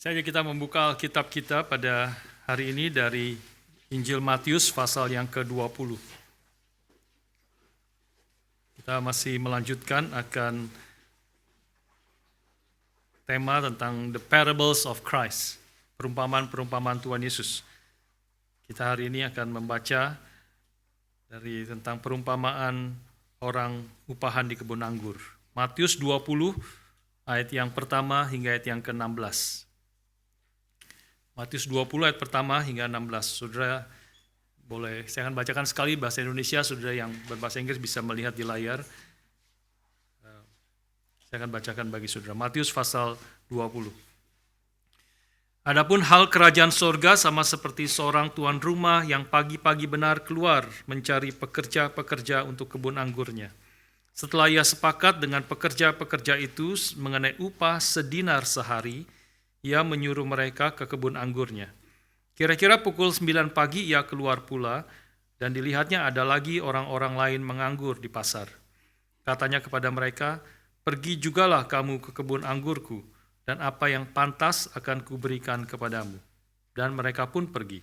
Saja kita membuka Alkitab kita pada hari ini dari Injil Matius pasal yang ke-20. Kita masih melanjutkan akan tema tentang The Parables of Christ, perumpamaan-perumpamaan Tuhan Yesus. Kita hari ini akan membaca dari tentang perumpamaan orang upahan di kebun anggur. Matius 20 ayat yang pertama hingga ayat yang ke-16. Matius 20 ayat pertama hingga 16. Saudara boleh, saya akan bacakan sekali bahasa Indonesia, saudara yang berbahasa Inggris bisa melihat di layar. Saya akan bacakan bagi saudara. Matius pasal 20. Adapun hal kerajaan sorga sama seperti seorang tuan rumah yang pagi-pagi benar keluar mencari pekerja-pekerja untuk kebun anggurnya. Setelah ia sepakat dengan pekerja-pekerja itu mengenai upah sedinar sehari, ia menyuruh mereka ke kebun anggurnya. Kira-kira pukul 9 pagi ia keluar pula, dan dilihatnya ada lagi orang-orang lain menganggur di pasar. Katanya kepada mereka, "Pergi jugalah kamu ke kebun anggurku, dan apa yang pantas akan kuberikan kepadamu." Dan mereka pun pergi.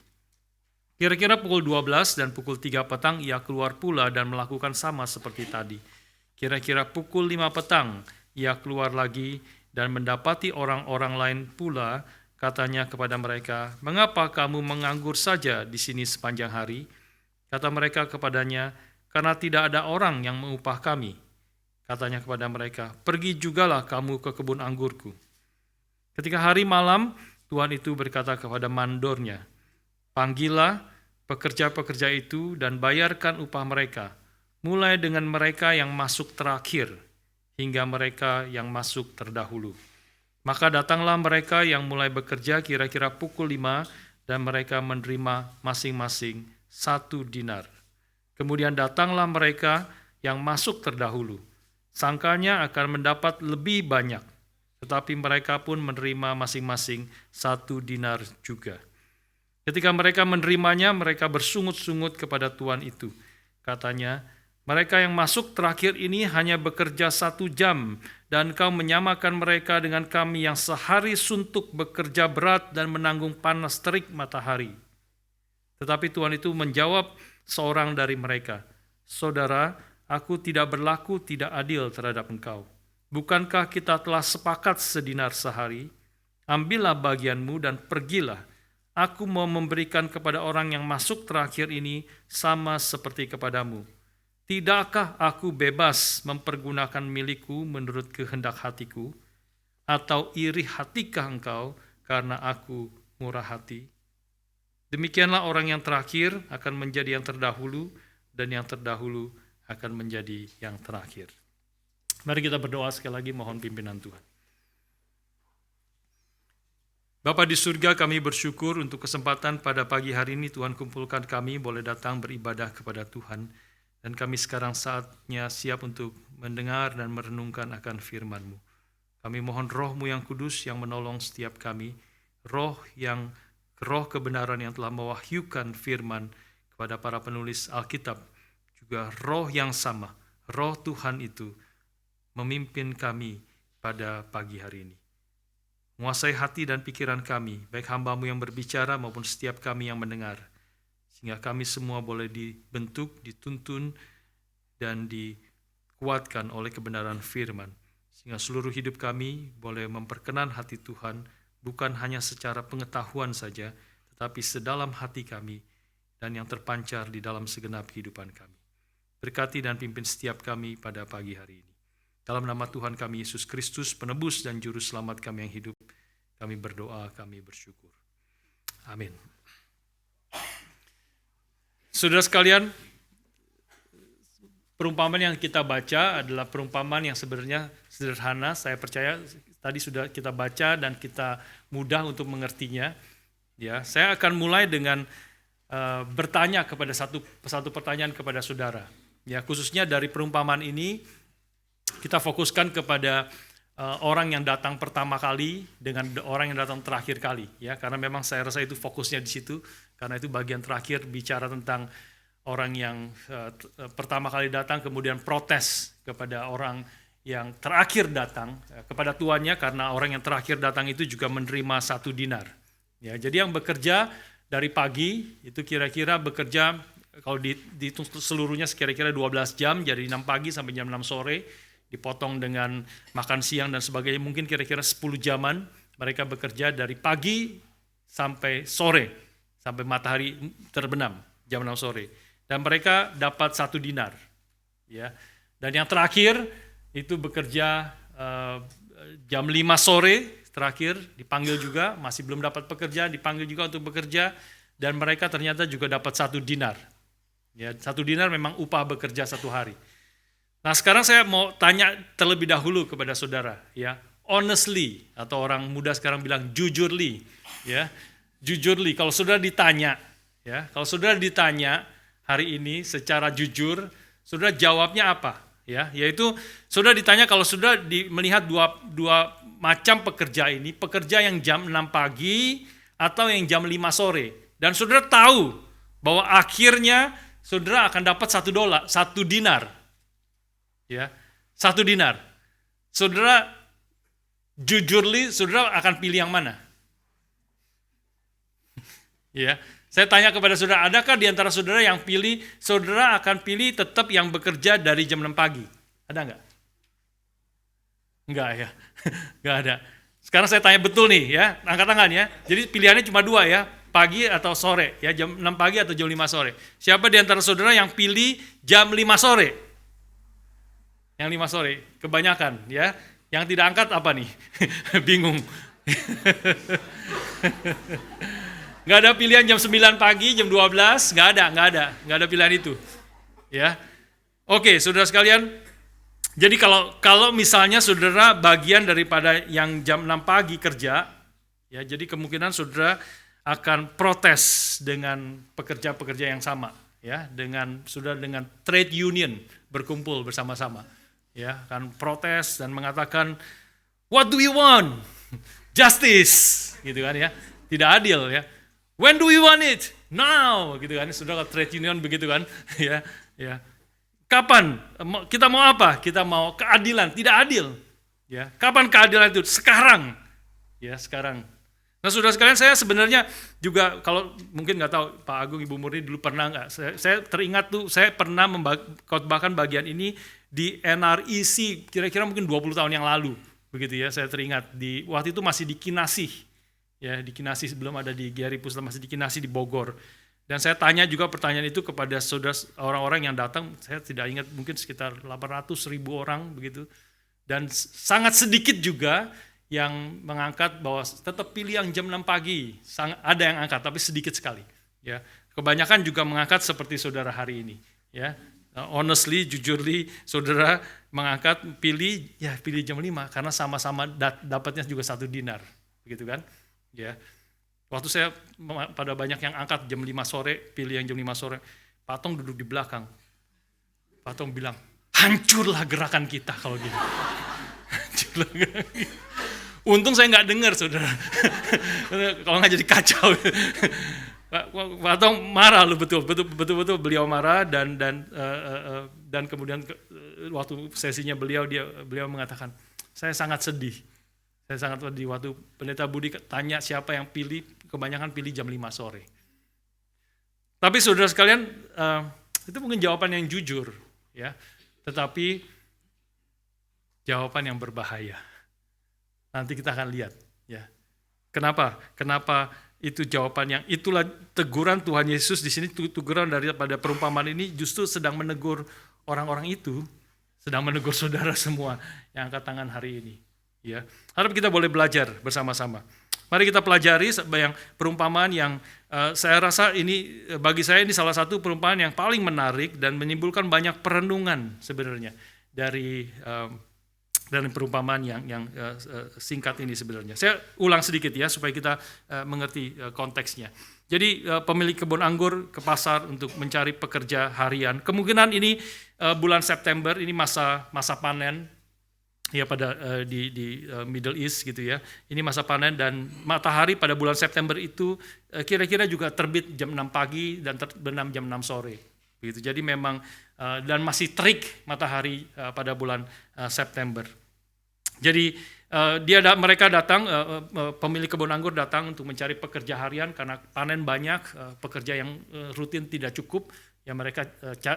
Kira-kira pukul 12 dan pukul 3 petang ia keluar pula dan melakukan sama seperti tadi. Kira-kira pukul 5 petang ia keluar lagi dan mendapati orang-orang lain pula. Katanya kepada mereka, "Mengapa kamu menganggur saja di sini sepanjang hari?" Kata mereka kepadanya, "Karena tidak ada orang yang mengupah kami." Katanya kepada mereka, "Pergi jugalah kamu ke kebun anggurku." Ketika hari malam, Tuhan itu berkata kepada mandornya, "Panggillah pekerja-pekerja itu dan bayarkan upah mereka, mulai dengan mereka yang masuk terakhir, hingga mereka yang masuk terdahulu." Maka datanglah mereka yang mulai bekerja kira-kira pukul 5, dan mereka menerima masing-masing 1 dinar. Kemudian datanglah mereka yang masuk terdahulu. Sangkanya akan mendapat lebih banyak, tetapi mereka pun menerima masing-masing 1 dinar juga. Ketika mereka menerimanya, mereka bersungut-sungut kepada tuan itu. Katanya, "Mereka yang masuk terakhir ini hanya bekerja 1 jam, dan kau menyamakan mereka dengan kami yang sehari suntuk bekerja berat dan menanggung panas terik matahari." Tetapi Tuhan itu menjawab seorang dari mereka, "Saudara, aku tidak berlaku tidak adil terhadap engkau. Bukankah kita telah sepakat sedinar sehari? Ambillah bagianmu dan pergilah. Aku mau memberikan kepada orang yang masuk terakhir ini sama seperti kepadamu. Tidakkah aku bebas mempergunakan milikku menurut kehendak hatiku? Atau iri hatikah engkau karena aku murah hati?" Demikianlah orang yang terakhir akan menjadi yang terdahulu, dan yang terdahulu akan menjadi yang terakhir. Mari kita berdoa sekali lagi, mohon pimpinan Tuhan. Bapa di surga, kami bersyukur untuk kesempatan pada pagi hari ini Tuhan kumpulkan kami boleh datang beribadah kepada Tuhan. Dan kami sekarang saatnya siap untuk mendengar dan merenungkan akan firman-Mu. Kami mohon Roh-Mu yang kudus yang menolong setiap kami, roh kebenaran yang telah mewahyukan firman kepada para penulis Alkitab, juga roh yang sama, roh Tuhan itu memimpin kami pada pagi hari ini. Menguasai hati dan pikiran kami, baik hamba-Mu yang berbicara maupun setiap kami yang mendengar, sehingga kami semua boleh dibentuk, dituntun, dan dikuatkan oleh kebenaran firman. Sehingga seluruh hidup kami boleh memperkenan hati Tuhan, bukan hanya secara pengetahuan saja, tetapi sedalam hati kami, dan yang terpancar di dalam segenap kehidupan kami. Berkati dan pimpin setiap kami pada pagi hari ini. Dalam nama Tuhan kami Yesus Kristus, penebus dan juru selamat kami yang hidup, kami berdoa, kami bersyukur. Amin. Saudara sekalian, perumpamaan yang kita baca adalah perumpamaan yang sebenarnya sederhana. Saya percaya tadi sudah kita baca dan kita mudah untuk mengertinya. Ya, saya akan mulai dengan bertanya kepada satu pertanyaan kepada saudara. Ya, khususnya dari perumpamaan ini kita fokuskan kepada orang yang datang pertama kali dengan orang yang datang terakhir kali. Ya, karena memang saya rasa itu fokusnya di situ. Karena itu bagian terakhir bicara tentang orang yang pertama kali datang kemudian protes kepada orang yang terakhir datang kepada tuannya, karena orang yang terakhir datang itu juga menerima 1 dinar. Ya, jadi yang bekerja dari pagi itu kira-kira bekerja, kalau dihitung seluruhnya kira-kira 12 jam, jadi 6 pagi sampai jam 6 sore, dipotong dengan makan siang dan sebagainya, mungkin kira-kira 10 jaman mereka bekerja dari pagi sampai sore, sampai matahari terbenam jam 6 sore. Dan mereka dapat 1 dinar. Ya. Dan yang terakhir itu bekerja jam 5 sore, terakhir dipanggil juga, masih belum dapat pekerjaan, dipanggil juga untuk bekerja, dan mereka ternyata juga dapat 1 dinar. Ya, 1 dinar memang upah bekerja 1 hari. Nah, sekarang saya mau tanya terlebih dahulu kepada saudara, ya, honestly, atau orang muda sekarang bilang jujurly, ya, jujurly. Kalau saudara ditanya, ya, kalau saudara ditanya hari ini secara jujur, saudara jawabnya apa? Ya, yaitu saudara ditanya kalau saudara melihat dua macam pekerja ini, pekerja yang jam 6 pagi atau yang jam 5 sore, dan saudara tahu bahwa akhirnya saudara akan dapat $1 dinar. Ya, 1 dinar. Saudara jujurly, saudara akan pilih yang mana? Ya, saya tanya kepada saudara, adakah di antara saudara yang pilih, saudara akan pilih tetap yang bekerja dari jam 6 pagi? Ada enggak? Enggak ya, enggak ada. Sekarang saya tanya betul nih ya, angkat tangan ya. Jadi pilihannya cuma 2 ya, pagi atau sore, ya, jam 6 pagi atau jam 5 sore. Siapa di antara saudara yang pilih jam 5 sore? Yang 5 sore, kebanyakan ya. Yang tidak angkat apa nih? Bingung. Nggak ada pilihan jam 9 pagi, jam 12, nggak ada pilihan itu. Ya. Oke, saudara sekalian, jadi kalau misalnya saudara bagian daripada yang jam 6 pagi kerja, ya, jadi kemungkinan saudara akan protes dengan pekerja-pekerja yang sama, ya, dengan trade union berkumpul bersama-sama, ya, akan protes dan mengatakan, what do you want? Justice, gitu kan ya, tidak adil ya. When do we want it? Now, gitu kan. Saudara trade union begitu kan, ya, ya. Kapan? Kita mau apa? Kita mau keadilan, tidak adil. Ya, kapan keadilan itu? Sekarang. Ya, sekarang. Nah, saudara sekalian, saya sebenarnya juga kalau mungkin nggak tahu Pak Agung, Ibu Murni dulu pernah nggak? Saya teringat tuh, saya pernah khotbahkan bagian ini di NREC kira-kira mungkin 20 tahun yang lalu, begitu ya. Saya teringat waktu itu masih di Kinasih. Ya, di Kinasih, sebelum ada di GRI Pusat, masih di Kinasih di Bogor. Dan saya tanya juga pertanyaan itu kepada saudara orang-orang yang datang, saya tidak ingat, mungkin sekitar 800.000 orang begitu. Dan sangat sedikit juga yang mengangkat bahwa tetap pilih yang jam 6 pagi. Ada yang angkat, tapi sedikit sekali. Ya, kebanyakan juga mengangkat seperti saudara hari ini. Ya, honestly, jujurly, saudara mengangkat pilih jam 5 karena sama-sama dapatnya juga 1 dinar, begitu kan? Ya, waktu saya pada banyak yang angkat jam 5 sore, pilih yang jam 5 sore, Pak Tong duduk di belakang. Pak Tong bilang, hancurlah gerakan kita kalau gini. Hancurlah gerakan kita. Untung saya nggak dengar, saudara. Kalau nggak jadi kacau. Pak Tong marah loh, betul beliau marah dan kemudian waktu sesinya beliau mengatakan, saya sangat sedih. Saya sangat sedih waktu Pendeta Budi tanya siapa yang pilih, kebanyakan pilih jam 5 sore. Tapi saudara sekalian, itu mungkin jawaban yang jujur, ya. Tetapi jawaban yang berbahaya. Nanti kita akan lihat, ya. Kenapa itu jawaban yang itulah teguran Tuhan Yesus di sini, teguran daripada perumpamaan ini justru sedang menegur orang-orang itu, sedang menegur saudara semua yang angkat tangan hari ini. Ya, harap kita boleh belajar bersama-sama. Mari kita pelajari yang perumpamaan yang saya rasa ini, bagi saya ini salah satu perumpamaan yang paling menarik dan menimbulkan banyak perenungan sebenarnya dari perumpamaan yang singkat ini sebenarnya. Saya ulang sedikit ya supaya kita mengerti konteksnya. Jadi pemilik kebun anggur ke pasar untuk mencari pekerja harian. Kemungkinan ini bulan September, ini masa panen. Ya, pada di Middle East gitu ya. Ini masa panen dan matahari pada bulan September itu kira-kira juga terbit jam 6 pagi dan terbenam jam 6 sore. Begitu. Jadi memang dan masih terik matahari pada bulan September. Jadi mereka datang, pemilik kebun anggur datang untuk mencari pekerja harian karena panen banyak, pekerja yang rutin tidak cukup, ya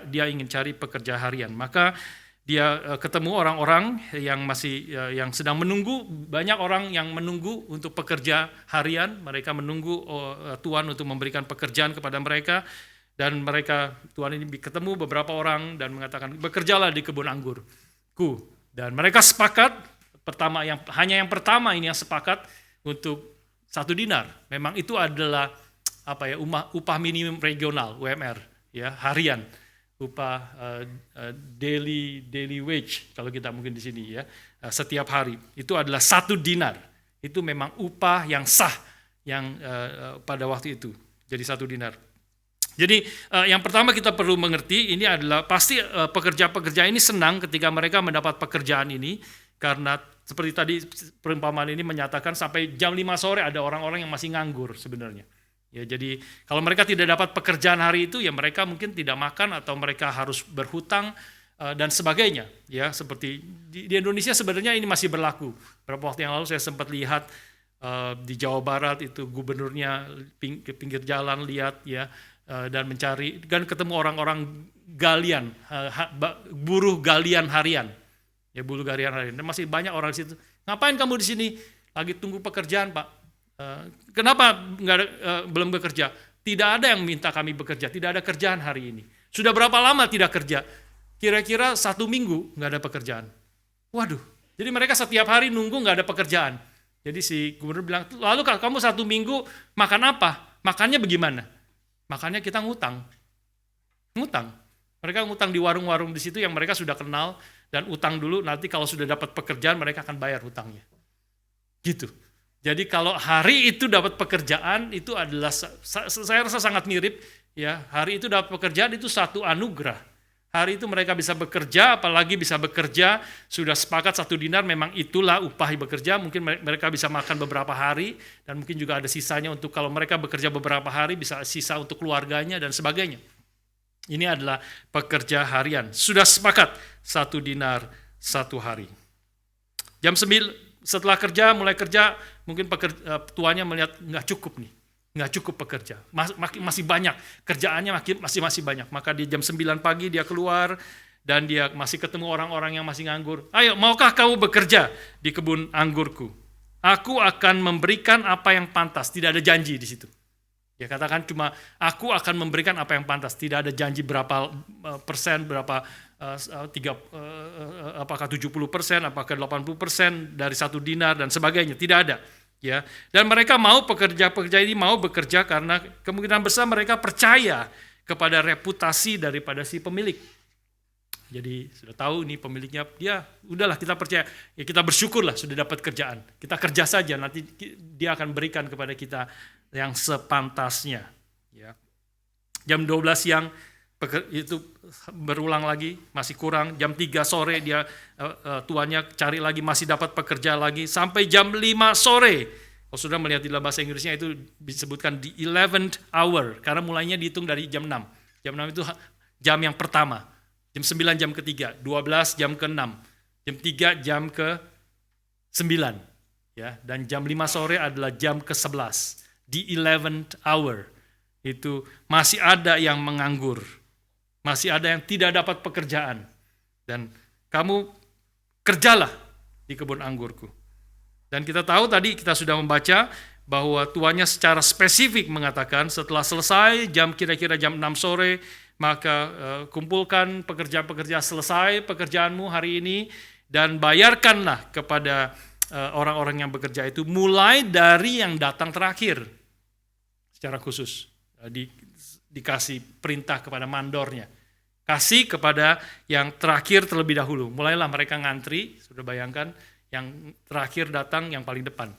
dia ingin cari pekerja harian. Maka dia ketemu orang-orang yang sedang menunggu, banyak orang yang menunggu untuk pekerja harian, mereka menunggu Tuhan untuk memberikan pekerjaan kepada mereka, dan Tuhan ini ketemu beberapa orang dan mengatakan, bekerjalah di kebun anggurku. Dan mereka sepakat, hanya yang pertama ini yang sepakat untuk 1 dinar. Memang itu adalah upah minimum regional, UMR, ya, harian. Upah daily wage kalau kita mungkin di sini, ya, setiap hari itu adalah 1 dinar. Itu memang upah yang sah yang pada waktu itu, jadi 1 dinar. Jadi yang pertama kita perlu mengerti ini adalah pasti pekerja-pekerja ini senang ketika mereka mendapat pekerjaan ini, karena seperti tadi perumpamaan ini menyatakan sampai jam 5 sore ada orang-orang yang masih nganggur sebenarnya. Ya, jadi kalau mereka tidak dapat pekerjaan hari itu, ya mereka mungkin tidak makan atau mereka harus berhutang dan sebagainya. Ya, seperti di Indonesia sebenarnya ini masih berlaku. Beberapa waktu yang lalu saya sempat lihat di Jawa Barat itu gubernurnya ke pinggir jalan lihat, ya, dan mencari, dan ketemu orang-orang galian, buruh galian harian. Ya, buruh galian harian. Dan masih banyak orang di situ. Ngapain kamu di sini? Lagi tunggu pekerjaan, Pak. Kenapa belum bekerja? Tidak ada yang minta kami bekerja, tidak ada kerjaan hari ini. Sudah berapa lama tidak kerja? Kira-kira 1 minggu nggak ada pekerjaan. Waduh, jadi mereka setiap hari nunggu nggak ada pekerjaan. Jadi si gubernur bilang, lalu kamu 1 minggu makan apa? Makannya bagaimana? Makannya kita ngutang. Mereka ngutang di warung-warung di situ yang mereka sudah kenal, dan utang dulu, nanti kalau sudah dapat pekerjaan mereka akan bayar hutangnya. Gitu. Jadi kalau hari itu dapat pekerjaan itu adalah, saya rasa sangat mirip, ya, hari itu dapat pekerjaan itu satu anugerah. Hari itu mereka bisa bekerja, apalagi bisa bekerja, sudah sepakat 1 dinar, memang itulah upah bekerja, mungkin mereka bisa makan beberapa hari, dan mungkin juga ada sisanya untuk kalau mereka bekerja beberapa hari, bisa sisa untuk keluarganya dan sebagainya. Ini adalah pekerja harian. Sudah sepakat 1 dinar 1 hari. Jam 9 setelah mulai kerja, mungkin tuannya melihat nggak cukup nih. Nggak cukup pekerja. Masih banyak. Kerjaannya masih banyak. Maka di jam 9 pagi dia keluar dan dia masih ketemu orang-orang yang masih nganggur. Ayo, maukah kamu bekerja di kebun anggurku? Aku akan memberikan apa yang pantas. Tidak ada janji di situ. Ya, katakan cuma aku akan memberikan apa yang pantas, tidak ada janji berapa persen, apakah 70%, apakah 80% dari 1 dinar dan sebagainya, tidak ada. Ya, dan mereka mau pekerja-pekerja ini mau bekerja karena kemungkinan besar mereka percaya kepada reputasi daripada si pemilik. Jadi sudah tahu nih pemiliknya, ya udahlah kita percaya, ya kita bersyukurlah sudah dapat kerjaan, kita kerja saja, nanti dia akan berikan kepada kita yang sepantasnya. Ya. Jam 12 siang itu berulang lagi, masih kurang. Jam 3 sore dia tuannya cari lagi, masih dapat pekerja lagi, sampai jam 5 sore. Kalau sudah melihat di dalam bahasa Inggrisnya itu disebutkan the 11th hour, karena mulainya dihitung dari jam 6. Jam 6 itu jam yang pertama. Jam 9 jam ketiga, 12 jam ke-6, jam 3 jam ke-9. Ya, dan jam 5 sore adalah jam ke-11. The 11th hour, itu masih ada yang menganggur, masih ada yang tidak dapat pekerjaan, dan kamu kerjalah di kebun anggurku. Dan kita tahu tadi kita sudah membaca bahwa tuannya secara spesifik mengatakan setelah selesai kira-kira jam 6 sore, maka kumpulkan pekerja-pekerja, selesai pekerjaanmu hari ini, dan bayarkanlah kepada orang-orang yang bekerja itu mulai dari yang datang terakhir. Secara khusus dikasih perintah kepada mandornya, kasih kepada yang terakhir terlebih dahulu. Mulailah mereka ngantri, sudah bayangkan yang terakhir datang yang paling depan,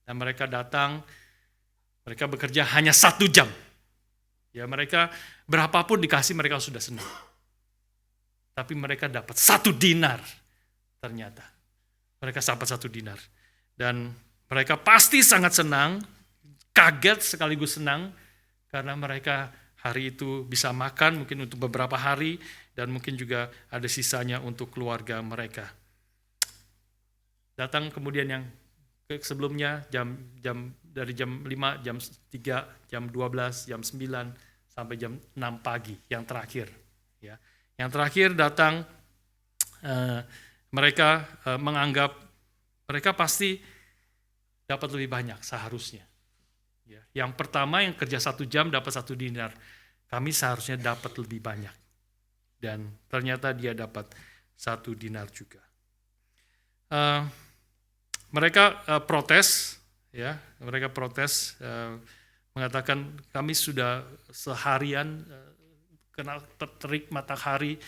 dan mereka datang, mereka bekerja hanya 1 jam. Ya, mereka berapapun dikasih mereka sudah senang, tapi mereka dapat 1 dinar. Ternyata mereka dapat 1 dinar, dan mereka pasti sangat senang, kaget sekaligus senang, karena mereka hari itu bisa makan mungkin untuk beberapa hari, dan mungkin juga ada sisanya untuk keluarga mereka. Datang kemudian yang sebelumnya dari jam 5, jam 3, jam 12, jam 9 sampai jam 6 pagi yang terakhir. Ya. Yang terakhir datang, mereka menganggap mereka pasti dapat lebih banyak seharusnya. Ya. Yang pertama yang kerja 1 jam dapat 1 dinar. Kami seharusnya dapat lebih banyak. Dan ternyata dia dapat 1 dinar juga. Mereka protes, ya. Mereka protes, mengatakan kami sudah seharian kena terik matahari,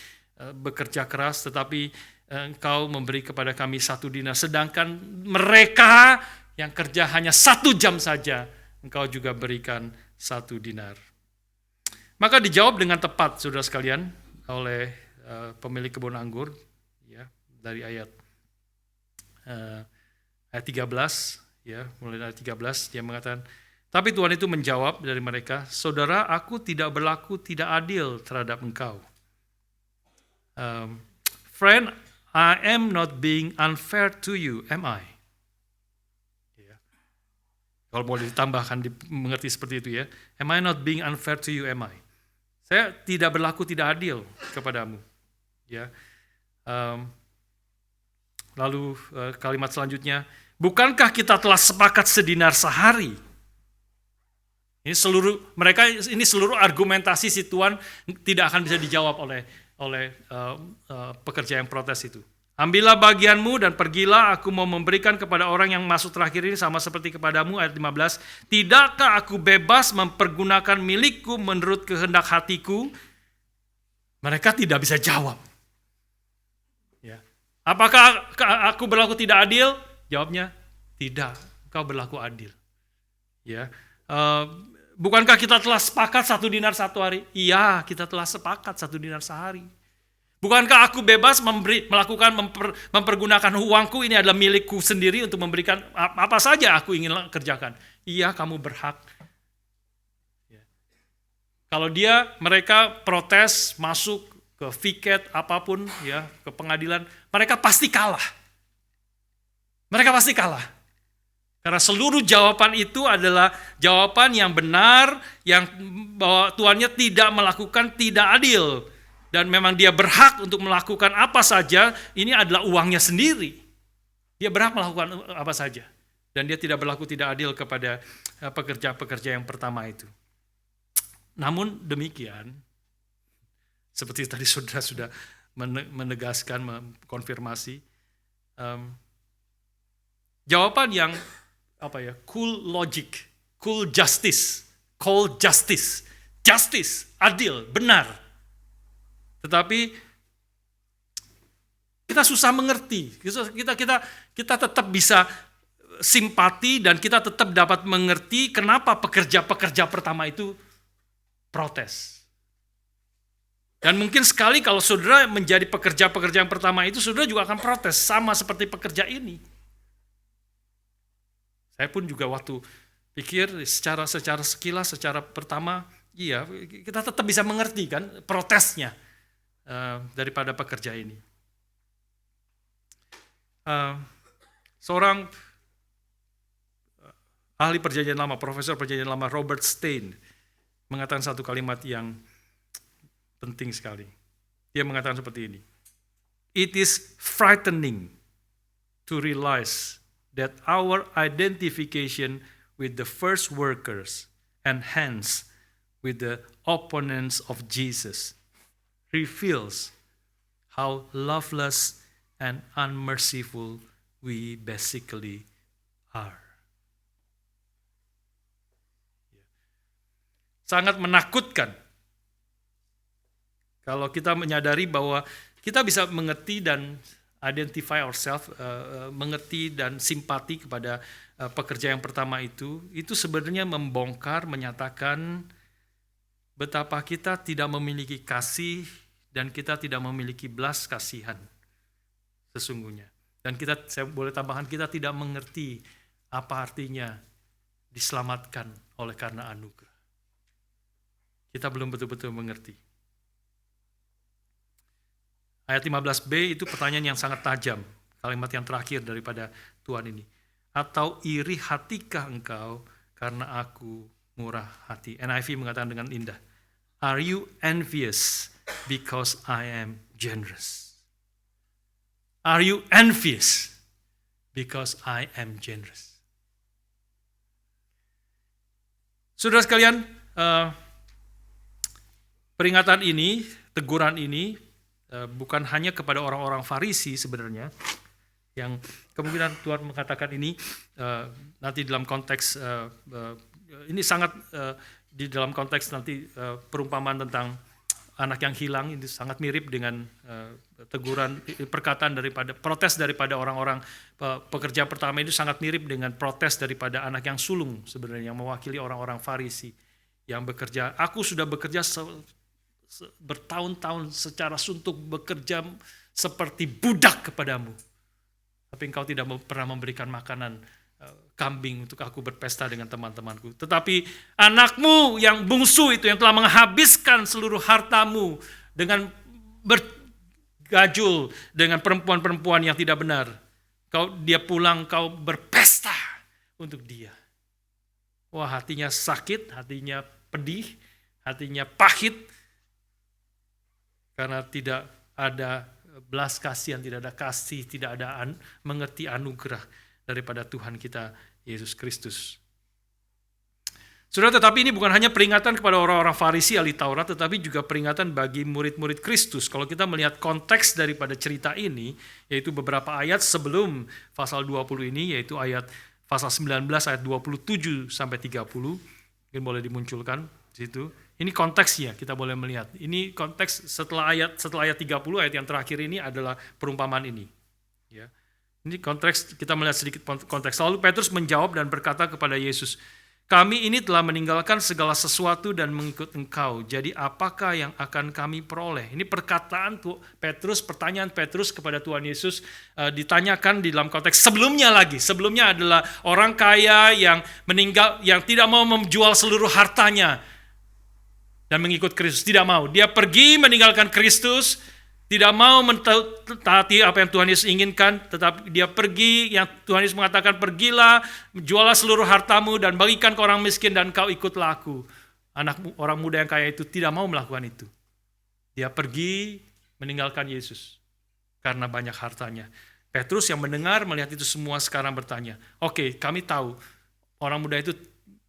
bekerja keras, tetapi engkau memberi kepada kami 1 dinar. Sedangkan mereka yang kerja hanya 1 jam saja, engkau juga berikan 1 dinar. Maka dijawab dengan tepat, saudara sekalian, oleh pemilik kebun anggur, ya, dari ayat 13, ya, mulai dari 13, dia mengatakan, tapi Tuhan itu menjawab dari mereka, saudara, aku tidak berlaku tidak adil terhadap engkau. Friend, I am not being unfair to you, am I? Kalau boleh ditambahkan, mengerti seperti itu ya. Am I not being unfair to you, am I? Saya tidak berlaku tidak adil kepadamu. Ya. Lalu kalimat selanjutnya, bukankah kita telah sepakat sedinar sehari? Ini seluruh argumentasi si Tuhan tidak akan bisa dijawab oleh pekerja yang protes itu. Ambillah bagianmu dan pergilah, aku mau memberikan kepada orang yang masuk terakhir ini sama seperti kepadamu, ayat 15. Tidakkah aku bebas mempergunakan milikku menurut kehendak hatiku? Mereka tidak bisa jawab. Ya. Apakah aku berlaku tidak adil? Jawabnya, tidak, engkau berlaku adil. Ya. Bukankah kita telah sepakat 1 dinar 1 hari? Iya, kita telah sepakat 1 dinar sehari. Bukankah aku bebas mempergunakan uangku, ini adalah milikku sendiri untuk memberikan apa saja aku ingin kerjakan. Iya, kamu berhak. Ya. Kalau mereka protes, masuk ke piket apapun, ya, ke pengadilan, mereka pasti kalah. Mereka pasti kalah. Karena seluruh jawaban itu adalah jawaban yang benar, yang bahwa tuannya tidak melakukan tidak adil. Dan memang dia berhak untuk melakukan apa saja, ini adalah uangnya sendiri. Dia berhak melakukan apa saja. Dan dia tidak berlaku tidak adil kepada pekerja-pekerja yang pertama itu. Namun demikian, seperti tadi saudara sudah menegaskan, mengkonfirmasi, jawaban yang cool logic, cool justice, adil, benar. Tetapi kita susah mengerti, kita tetap bisa simpati dan kita tetap dapat mengerti kenapa pekerja-pekerja pertama itu protes. Dan mungkin sekali kalau saudara menjadi pekerja-pekerja yang pertama itu, saudara juga akan protes, sama seperti pekerja ini. Saya pun juga waktu pikir secara sekilas, secara pertama, iya, kita tetap bisa mengerti kan protesnya daripada pekerja ini. Seorang ahli perjanjian lama, profesor perjanjian lama Robert Stein mengatakan satu kalimat yang penting sekali. Dia mengatakan seperti ini. It is frightening to realize that our identification with the first workers and hence with the opponents of Jesus reveals how loveless and unmerciful we basically are. Sangat menakutkan kalau kita menyadari bahwa kita bisa mengerti dan identify ourselves, mengerti dan simpati kepada pekerja yang pertama itu sebenarnya membongkar, menyatakan betapa kita tidak memiliki kasih dan kita tidak memiliki belas kasihan sesungguhnya. Dan saya boleh tambahkan, kita tidak mengerti apa artinya diselamatkan oleh karena anugerah. kita belum betul-betul mengerti. Ayat 15b itu pertanyaan yang sangat tajam, kalimat yang terakhir daripada Tuhan ini. Atau iri hatikah engkau karena aku murah hati? NIV mengatakan dengan indah, are you envious because I am generous? Are you envious because I am generous? Saudara sekalian, peringatan ini, teguran ini, bukan hanya kepada orang-orang Farisi sebenarnya, yang kemungkinan Tuhan mengatakan ini nanti dalam konteks, ini sangat di dalam konteks nanti perumpamaan tentang anak yang hilang, ini sangat mirip dengan teguran, perkataan daripada, protes daripada orang-orang pekerja pertama itu sangat mirip dengan protes daripada anak yang sulung sebenarnya, yang mewakili orang-orang Farisi yang bekerja. Aku sudah bekerja bertahun-tahun secara suntuk, bekerja seperti budak kepadamu, tapi engkau tidak pernah memberikan makanan kambing untuk aku berpesta dengan teman-temanku. Tetapi anakmu yang bungsu itu, yang telah menghabiskan seluruh hartamu dengan bergajul dengan perempuan-perempuan yang tidak benar, dia pulang, kau berpesta untuk dia. Wah, hatinya sakit, hatinya pedih, hatinya pahit, karena tidak ada belas kasihan, tidak ada kasih, tidak ada mengerti anugerah daripada Tuhan kita Yesus Kristus. Saudara, tetapi ini bukan hanya peringatan kepada orang-orang Farisi ahli Taurat, tetapi juga peringatan bagi murid-murid Kristus. Kalau kita melihat konteks daripada cerita ini, yaitu beberapa ayat sebelum pasal 20 ini, yaitu ayat pasal 19 ayat 27 sampai 30, mungkin boleh dimunculkan di situ. Ini konteksnya, kita boleh melihat. Ini konteks setelah ayat 30, ayat yang terakhir ini adalah perumpamaan ini. Ya. Ini konteks, kita melihat sedikit konteks. Lalu Petrus menjawab dan berkata kepada Yesus, kami ini telah meninggalkan segala sesuatu dan mengikut engkau. Jadi apakah yang akan kami peroleh? Ini perkataan Petrus, pertanyaan Petrus kepada Tuhan Yesus ditanyakan di dalam konteks sebelumnya lagi. Sebelumnya adalah orang kaya yang meninggal, yang tidak mau menjual seluruh hartanya dan mengikut Kristus. Tidak mau. Dia pergi meninggalkan Kristus, tidak mau mentaati apa yang Tuhan Yesus inginkan, tetapi dia pergi, yang Tuhan Yesus mengatakan, pergilah, jualah seluruh hartamu dan bagikan ke orang miskin dan kau ikutlah aku. Orang muda yang kaya itu tidak mau melakukan itu. Dia pergi meninggalkan Yesus karena banyak hartanya. Petrus yang mendengar, melihat itu semua sekarang bertanya, oke, kami tahu orang muda itu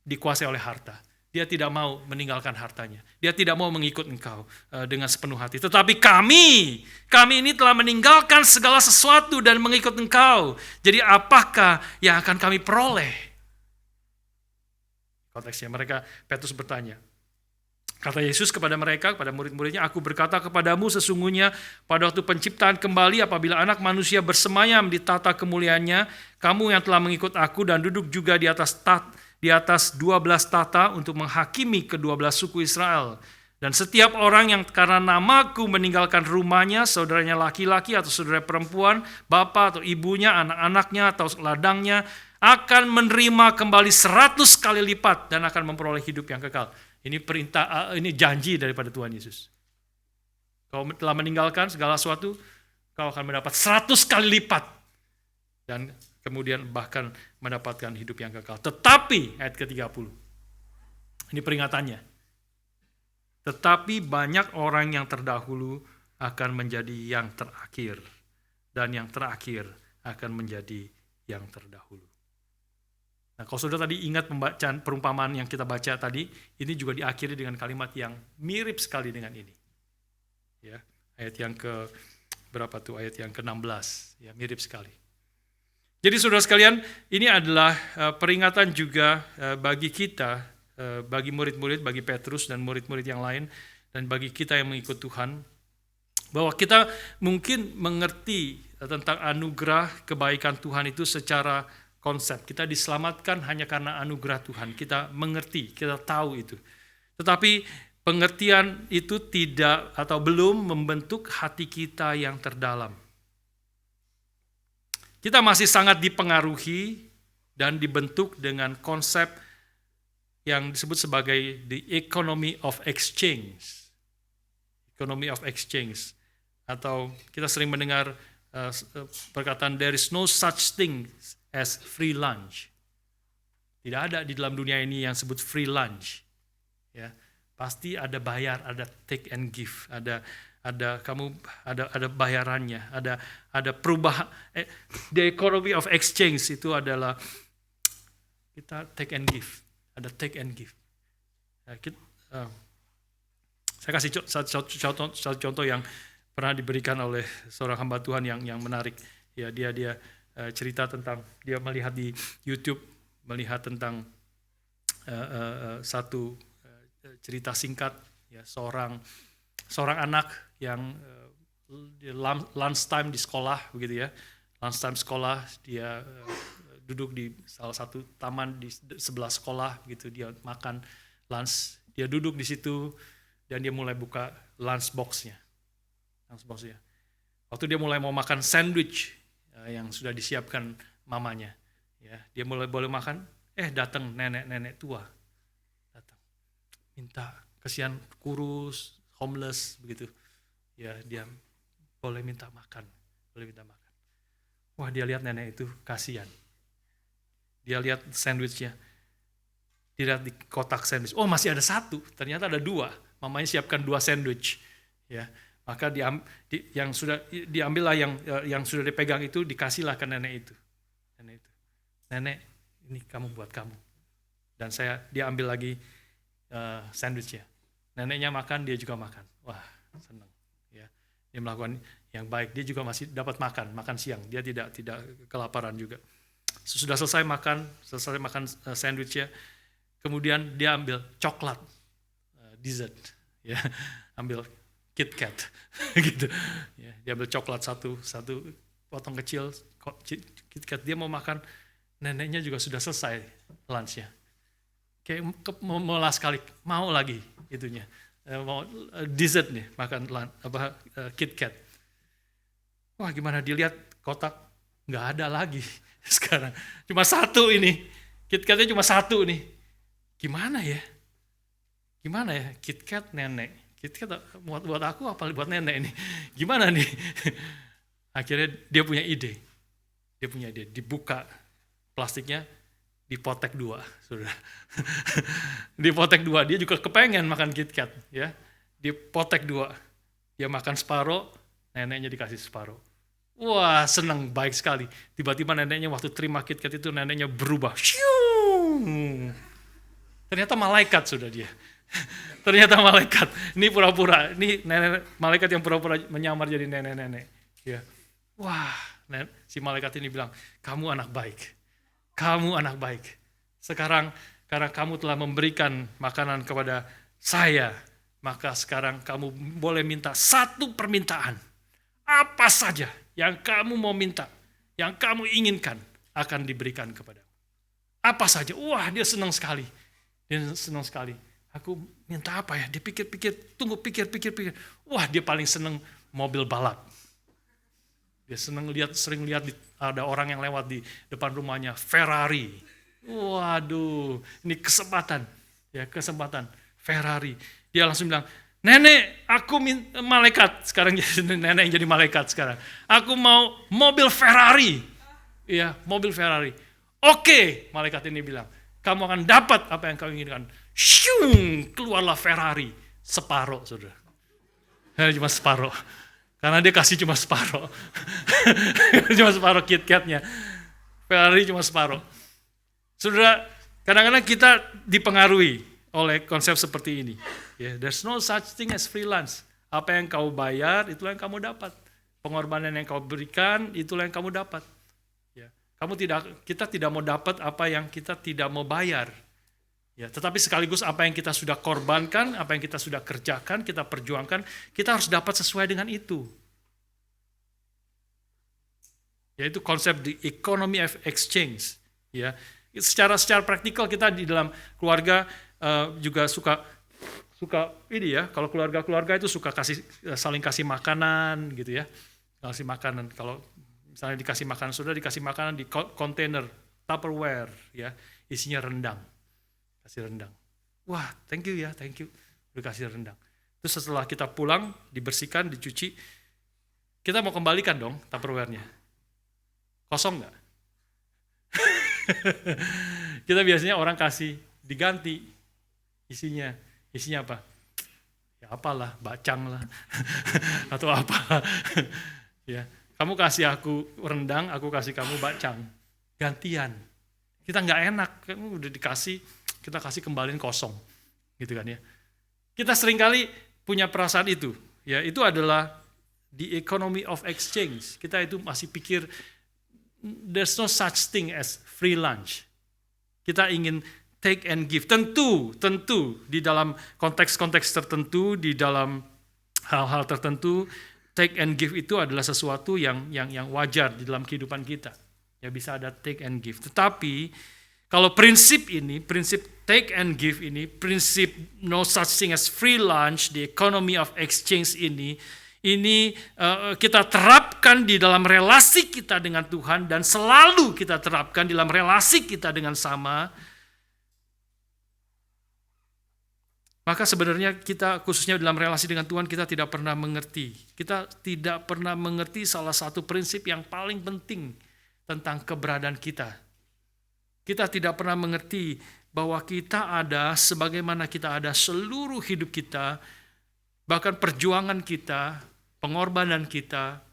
dikuasai oleh harta. Dia tidak mau meninggalkan hartanya. Dia tidak mau mengikut engkau dengan sepenuh hati. Tetapi kami ini telah meninggalkan segala sesuatu dan mengikut engkau. Jadi apakah yang akan kami peroleh? Konteksnya Petrus bertanya. Kata Yesus kepada mereka, kepada murid-muridnya, aku berkata kepadamu sesungguhnya pada waktu penciptaan kembali apabila anak manusia bersemayam di tata kemuliaannya, kamu yang telah mengikut aku dan duduk juga di atas 12 tata untuk menghakimi ke-12 suku Israel. Dan setiap orang yang karena namaku meninggalkan rumahnya, saudaranya laki-laki atau saudara perempuan, bapak atau ibunya, anak-anaknya atau ladangnya, akan menerima kembali 100 kali lipat dan akan memperoleh hidup yang kekal. Ini perintah, ini janji daripada Tuhan Yesus. Kau telah meninggalkan segala sesuatu, kau akan mendapat 100 kali lipat. Dan kemudian bahkan mendapatkan hidup yang kekal. Tetapi, ayat ke-30, ini peringatannya. Tetapi banyak orang yang terdahulu akan menjadi yang terakhir. Dan yang terakhir akan menjadi yang terdahulu. Nah, kalau saudara tadi ingat pembacaan perumpamaan yang kita baca tadi, ini juga diakhiri dengan kalimat yang mirip sekali dengan ini. Ya, ayat yang berapa tuh? Ayat yang ke-16, ya, mirip sekali. Jadi saudara sekalian, ini adalah peringatan juga bagi kita, bagi murid-murid, bagi Petrus dan murid-murid yang lain, dan bagi kita yang mengikut Tuhan, bahwa kita mungkin mengerti tentang anugerah kebaikan Tuhan itu secara konsep. Kita diselamatkan hanya karena anugerah Tuhan. Kita mengerti, kita tahu itu. Tetapi pengertian itu tidak atau belum membentuk hati kita yang terdalam. Kita masih sangat dipengaruhi dan dibentuk dengan konsep yang disebut sebagai the economy of exchange. Economy of exchange. Atau kita sering mendengar perkataan there is no such thing as free lunch. Tidak ada di dalam dunia ini yang disebut free lunch. Ya, pasti ada bayar, ada take and give, ada bayarannya, ada perubahan. The economy of exchange itu adalah kita take and give, ada take and give. Saya kasih satu contoh yang pernah diberikan oleh seorang hamba Tuhan yang menarik. Ya, dia cerita tentang dia melihat di YouTube, melihat tentang satu cerita singkat, ya, seorang anak yang lunchtime di sekolah, begitu ya, lunchtime sekolah, dia duduk di salah satu taman di sebelah sekolah, gitu, dia makan lunch, dia duduk di situ dan dia mulai buka lunch box-nya. Waktu dia mulai mau makan sandwich yang sudah disiapkan mamanya, ya, dia mulai boleh makan, datang nenek tua, datang, minta, kasihan kurus, homeless begitu, ya, dia boleh minta makan. Wah, dia lihat nenek itu kasihan, dia lihat sandwichnya, dia lihat di kotak sandwich, oh masih ada satu, ternyata ada dua, mamanya siapkan 2 sandwich, ya. Maka yang sudah diambillah yang sudah dipegang itu, dikasihlah ke nenek itu. Nenek, ini kamu buat kamu. Dan dia ambil lagi sandwichnya. Neneknya makan, dia juga makan. Wah, senang. Ya, dia melakukan yang baik. Dia juga masih dapat makan siang. Dia tidak kelaparan juga. Sesudah selesai makan sandwichnya, kemudian dia ambil coklat, dessert. Ya, ambil KitKat, gitu. Ya, dia ambil coklat satu potong kecil, KitKat, dia mau makan, neneknya juga sudah selesai lunchnya. Kayak melas sekali, mau lagi itunya, mau dessert nih, makan KitKat. Wah, gimana dilihat kotak, nggak ada lagi sekarang, cuma satu ini, KitKatnya cuma satu nih. Gimana ya KitKat nenek. KitKat buat aku apa buat nenek ini? Gimana nih? Akhirnya dia punya ide, dibuka plastiknya, dipotek 2, sudah. Dipotek 2, dia juga kepengen makan KitKat, ya. Dipotek 2, dia makan separuh, neneknya dikasih separuh. Wah, senang, baik sekali. Tiba-tiba neneknya waktu terima KitKat itu, neneknya berubah. Ternyata malaikat sudah dia. Ternyata malaikat. Ini pura-pura. Ini malaikat yang pura-pura menyamar jadi nenek-nenek. Ya. Wah, si malaikat ini bilang, kamu anak baik. Sekarang karena kamu telah memberikan makanan kepada saya, maka sekarang kamu boleh minta satu permintaan. Apa saja yang kamu mau minta, yang kamu inginkan akan diberikan kepadamu. Apa saja. Wah, dia senang sekali. Aku minta apa ya? Dia pikir-pikir, pikir. Wah, dia paling senang mobil balap. Dia sering lihat ada orang yang lewat di depan rumahnya, Ferrari. Waduh, ini kesempatan Ferrari. Dia langsung bilang, nenek, aku malaikat. Sekarang nenek yang jadi malaikat sekarang. Aku mau mobil Ferrari. Iya, mobil Ferrari. Oke, malaikat ini bilang, kamu akan dapat apa yang kau inginkan. Shung, keluarlah Ferrari. Separuh, saudara. Cuma separuh. Karena dia kasih cuma separuh. Cuma separuh KitKatnya. Ferrari cuma separuh. Saudara, kadang-kadang kita dipengaruhi oleh konsep seperti ini. There's no such thing as freelance. Apa yang kau bayar, itulah yang kamu dapat. Pengorbanan yang kau berikan, itulah yang kamu dapat. Kita tidak mau dapat apa yang kita tidak mau bayar. Tetapi sekaligus apa yang kita sudah korbankan, apa yang kita sudah kerjakan, kita perjuangkan, kita harus dapat sesuai dengan itu. Yaitu konsep the economy of exchange. Secara praktikal kita di dalam keluarga juga suka ini ya. Kalau keluarga itu suka saling kasih makanan gitu ya. Kasih makanan. Kalau misalnya dikasih makanan, sudah dikasih makanan di kontainer Tupperware ya, isinya rendang. kasih rendang. Wah, thank you ya, thank you. Udah kasih rendang. Terus setelah kita pulang, dibersihkan, dicuci, kita mau kembalikan dong Tupperware-nya. Kosong nggak? Kita biasanya orang kasih diganti isinya. Isinya apa? Ya apalah, bacang lah. Atau apa. Ya, kamu kasih aku rendang, aku kasih kamu bacang. Gantian. Kita nggak enak, kamu udah dikasih, kita kasih kembaliin kosong. Gitu kan ya. Kita seringkali punya perasaan itu. Ya, itu adalah the economy of exchange. Kita itu masih pikir there's no such thing as free lunch. Kita ingin take and give. Tentu di dalam konteks-konteks tertentu, di dalam hal-hal tertentu, take and give itu adalah sesuatu yang wajar di dalam kehidupan kita. Ya bisa ada take and give. Tetapi kalau prinsip ini, prinsip take and give ini, prinsip no such thing as free lunch, the economy of exchange ini kita terapkan di dalam relasi kita dengan Tuhan dan selalu kita terapkan di dalam relasi kita dengan sama, maka sebenarnya kita khususnya dalam relasi dengan Tuhan kita tidak pernah mengerti. Kita tidak pernah mengerti salah satu prinsip yang paling penting tentang keberadaan kita. Kita tidak pernah mengerti bahwa kita ada sebagaimana kita ada seluruh hidup kita, bahkan perjuangan kita, pengorbanan kita,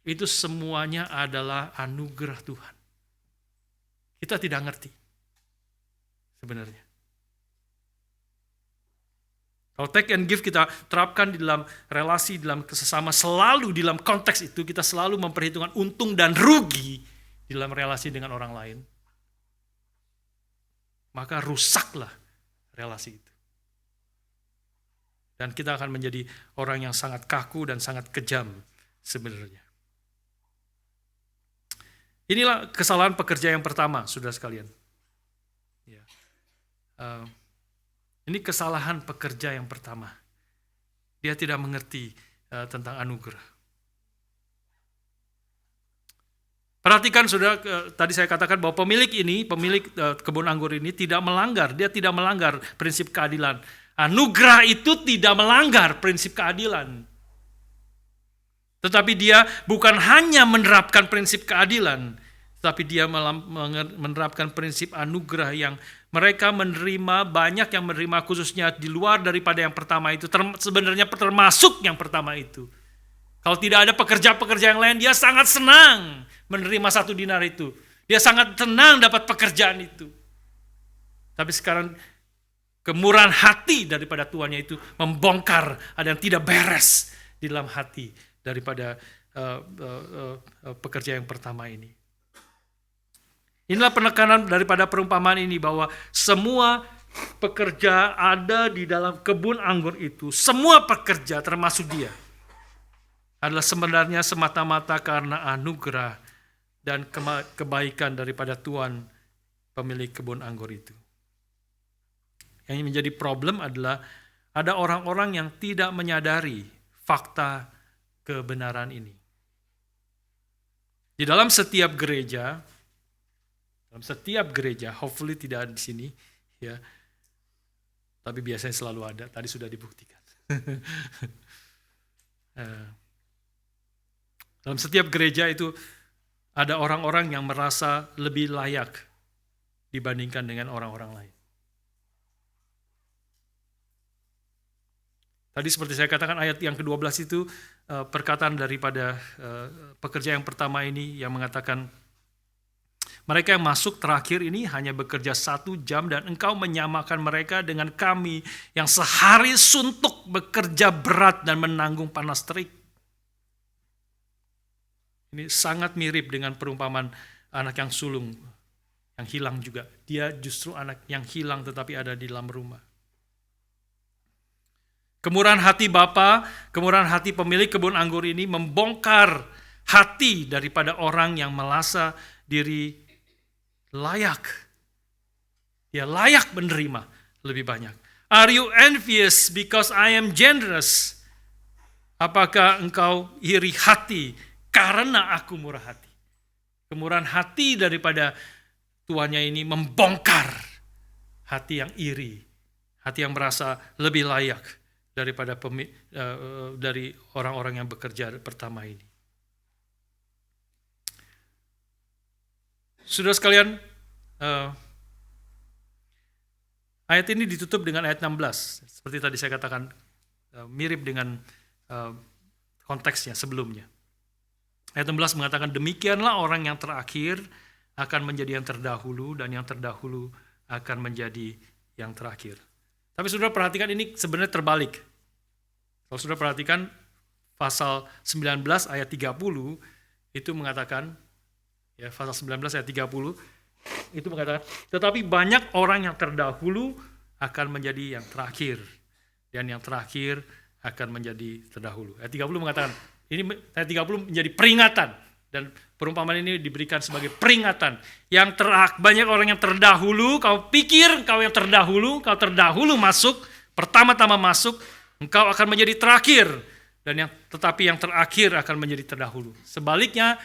itu semuanya adalah anugerah Tuhan. Kita tidak ngerti sebenarnya. Kalau take and give kita terapkan di dalam relasi, dalam sesama, selalu di dalam konteks itu kita selalu memperhitungkan untung dan rugi di dalam relasi dengan orang lain, maka rusaklah relasi itu. Dan kita akan menjadi orang yang sangat kaku dan sangat kejam sebenarnya. Inilah kesalahan pekerja yang pertama, saudara sekalian. Ya. Ini kesalahan pekerja yang pertama. Dia tidak mengerti tentang anugerah. Perhatikan saudara, tadi saya katakan bahwa pemilik kebun anggur ini tidak melanggar. Dia tidak melanggar prinsip keadilan. Anugerah itu tidak melanggar prinsip keadilan. Tetapi dia bukan hanya menerapkan prinsip keadilan, tetapi dia menerapkan prinsip anugerah yang mereka menerima, banyak yang menerima khususnya di luar daripada yang pertama itu, sebenarnya termasuk yang pertama itu. Kalau tidak ada pekerja-pekerja yang lain, dia sangat senang menerima 1 dinar itu. Dia sangat senang dapat pekerjaan itu. Tapi sekarang kemurahan hati daripada tuannya itu membongkar ada yang tidak beres di dalam hati daripada pekerja yang pertama ini. Inilah penekanan daripada perumpamaan ini bahwa semua pekerja ada di dalam kebun anggur itu, semua pekerja termasuk dia, adalah sebenarnya semata-mata karena anugerah dan kebaikan daripada Tuhan pemilik kebun anggur itu. Yang menjadi problem adalah ada orang-orang yang tidak menyadari fakta kebenaran ini. Di dalam setiap gereja, hopefully tidak ada di sini, ya, tapi biasanya selalu ada. Tadi sudah dibuktikan. Dalam setiap gereja itu ada orang-orang yang merasa lebih layak dibandingkan dengan orang-orang lain. Tadi seperti saya katakan ayat yang ke-12 itu perkataan daripada pekerja yang pertama ini yang mengatakan, mereka yang masuk terakhir ini hanya bekerja 1 jam dan engkau menyamakan mereka dengan kami yang sehari suntuk bekerja berat dan menanggung panas terik. Ini sangat mirip dengan perumpamaan anak yang sulung, yang hilang juga. Dia justru anak yang hilang tetapi ada di dalam rumah. Kemurahan hati Bapa, kemurahan hati pemilik kebun anggur ini membongkar hati daripada orang yang merasa diri layak. Dia layak menerima lebih banyak. Are you envious because I am generous? Apakah engkau iri hati karena aku murah hati? Kemurahan hati daripada tuannya ini membongkar hati yang iri, hati yang merasa lebih layak daripada dari orang-orang yang bekerja pertama ini. Saudara sekalian, ayat ini ditutup dengan ayat 16. Seperti tadi saya katakan, mirip dengan konteksnya sebelumnya. Ayat 16 mengatakan, demikianlah orang yang terakhir akan menjadi yang terdahulu, dan yang terdahulu akan menjadi yang terakhir. Tapi saudara perhatikan, ini sebenarnya terbalik. Kalau saudara perhatikan, pasal 19 ayat 30 itu mengatakan, ya, pasal 19 ayat 30 itu mengatakan, tetapi banyak orang yang terdahulu akan menjadi yang terakhir, dan yang terakhir akan menjadi terdahulu. Ayat 30 mengatakan, ini ayat 30 menjadi peringatan, dan perumpamaan ini diberikan sebagai peringatan. Banyak orang yang terdahulu, kau pikir kau yang terdahulu, kau terdahulu masuk, pertama-tama masuk, engkau akan menjadi terakhir, tetapi yang terakhir akan menjadi terdahulu. Sebaliknya,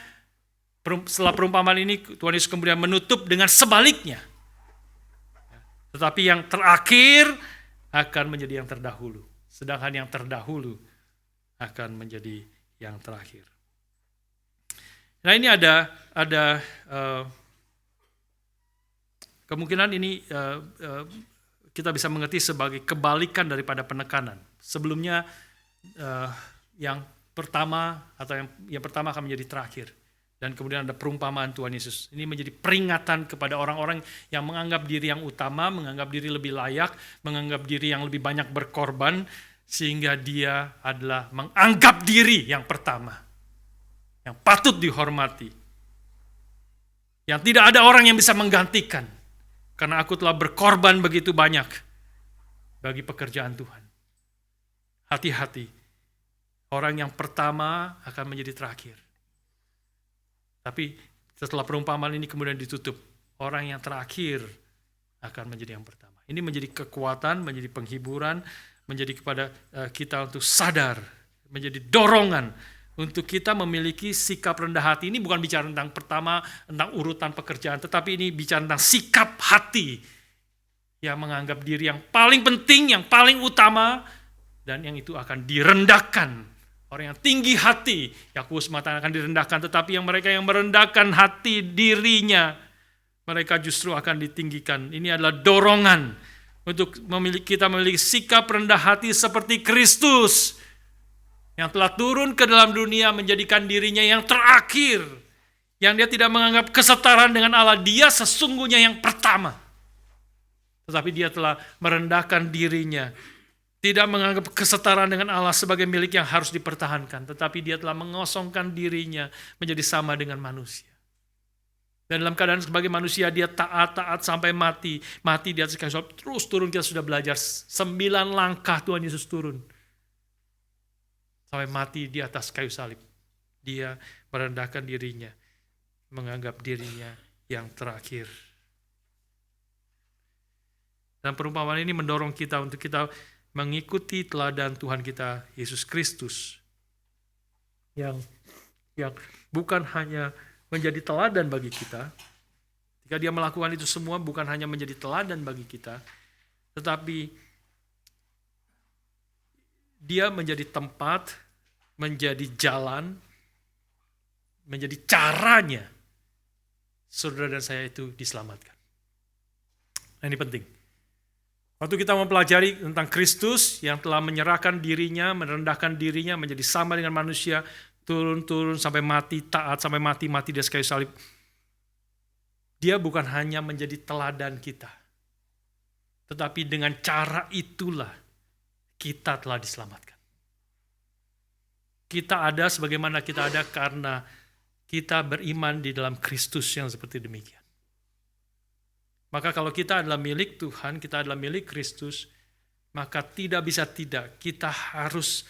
setelah perumpamaan ini, Tuhan Yesus kemudian menutup dengan sebaliknya. Tetapi yang terakhir akan menjadi yang terdahulu. Sedangkan yang terdahulu akan menjadi yang terakhir. Nah, ini ada kemungkinan ini kita bisa mengerti sebagai kebalikan daripada penekanan. Sebelumnya yang pertama atau yang pertama akan menjadi terakhir. Dan kemudian ada perumpamaan Tuhan Yesus. Ini menjadi peringatan kepada orang-orang yang menganggap diri yang utama, menganggap diri lebih layak, menganggap diri yang lebih banyak berkorban, sehingga dia adalah menganggap diri yang pertama, yang patut dihormati, yang tidak ada orang yang bisa menggantikan, karena aku telah berkorban begitu banyak bagi pekerjaan Tuhan. Hati-hati, orang yang pertama akan menjadi terakhir. Tapi setelah perumpamaan ini kemudian ditutup, orang yang terakhir akan menjadi yang pertama. Ini menjadi kekuatan, menjadi penghiburan, menjadi kepada kita untuk sadar, menjadi dorongan untuk kita memiliki sikap rendah hati. Ini bukan bicara tentang pertama, tentang urutan pekerjaan, tetapi ini bicara tentang sikap hati yang menganggap diri yang paling penting, yang paling utama, dan yang itu akan direndahkan. Orang yang tinggi hati, Yakobus mengatakan akan direndahkan, tetapi mereka yang merendahkan hati dirinya, mereka justru akan ditinggikan. Ini adalah dorongan untuk kita memiliki sikap rendah hati seperti Kristus, yang telah turun ke dalam dunia menjadikan dirinya yang terakhir, yang dia tidak menganggap kesetaraan dengan Allah, dia sesungguhnya yang pertama. Tetapi dia telah merendahkan dirinya, tidak menganggap kesetaraan dengan Allah sebagai milik yang harus dipertahankan, tetapi dia telah mengosongkan dirinya menjadi sama dengan manusia. Dan dalam keadaan sebagai manusia, dia taat sampai mati. Mati di atas kayu salib, terus turun. Kita sudah belajar 9 langkah Tuhan Yesus turun. Sampai mati di atas kayu salib. Dia merendahkan dirinya, menganggap dirinya yang terakhir. Dan perumpamaan ini mendorong kita untuk kita mengikuti teladan Tuhan kita Yesus Kristus yang bukan hanya menjadi teladan bagi kita. Ketika dia melakukan itu semua bukan hanya menjadi teladan bagi kita, tetapi dia menjadi tempat, menjadi jalan, menjadi caranya saudara dan saya itu diselamatkan. Nah, ini penting. Waktu kita mempelajari tentang Kristus yang telah menyerahkan dirinya, merendahkan dirinya menjadi sama dengan manusia, turun sampai mati, taat sampai mati di atas kayu salib. Dia bukan hanya menjadi teladan kita, tetapi dengan cara itulah kita telah diselamatkan. Kita ada sebagaimana kita ada karena kita beriman di dalam Kristus yang seperti demikian. Maka kalau kita adalah milik Tuhan, kita adalah milik Kristus, maka tidak bisa tidak. Kita harus,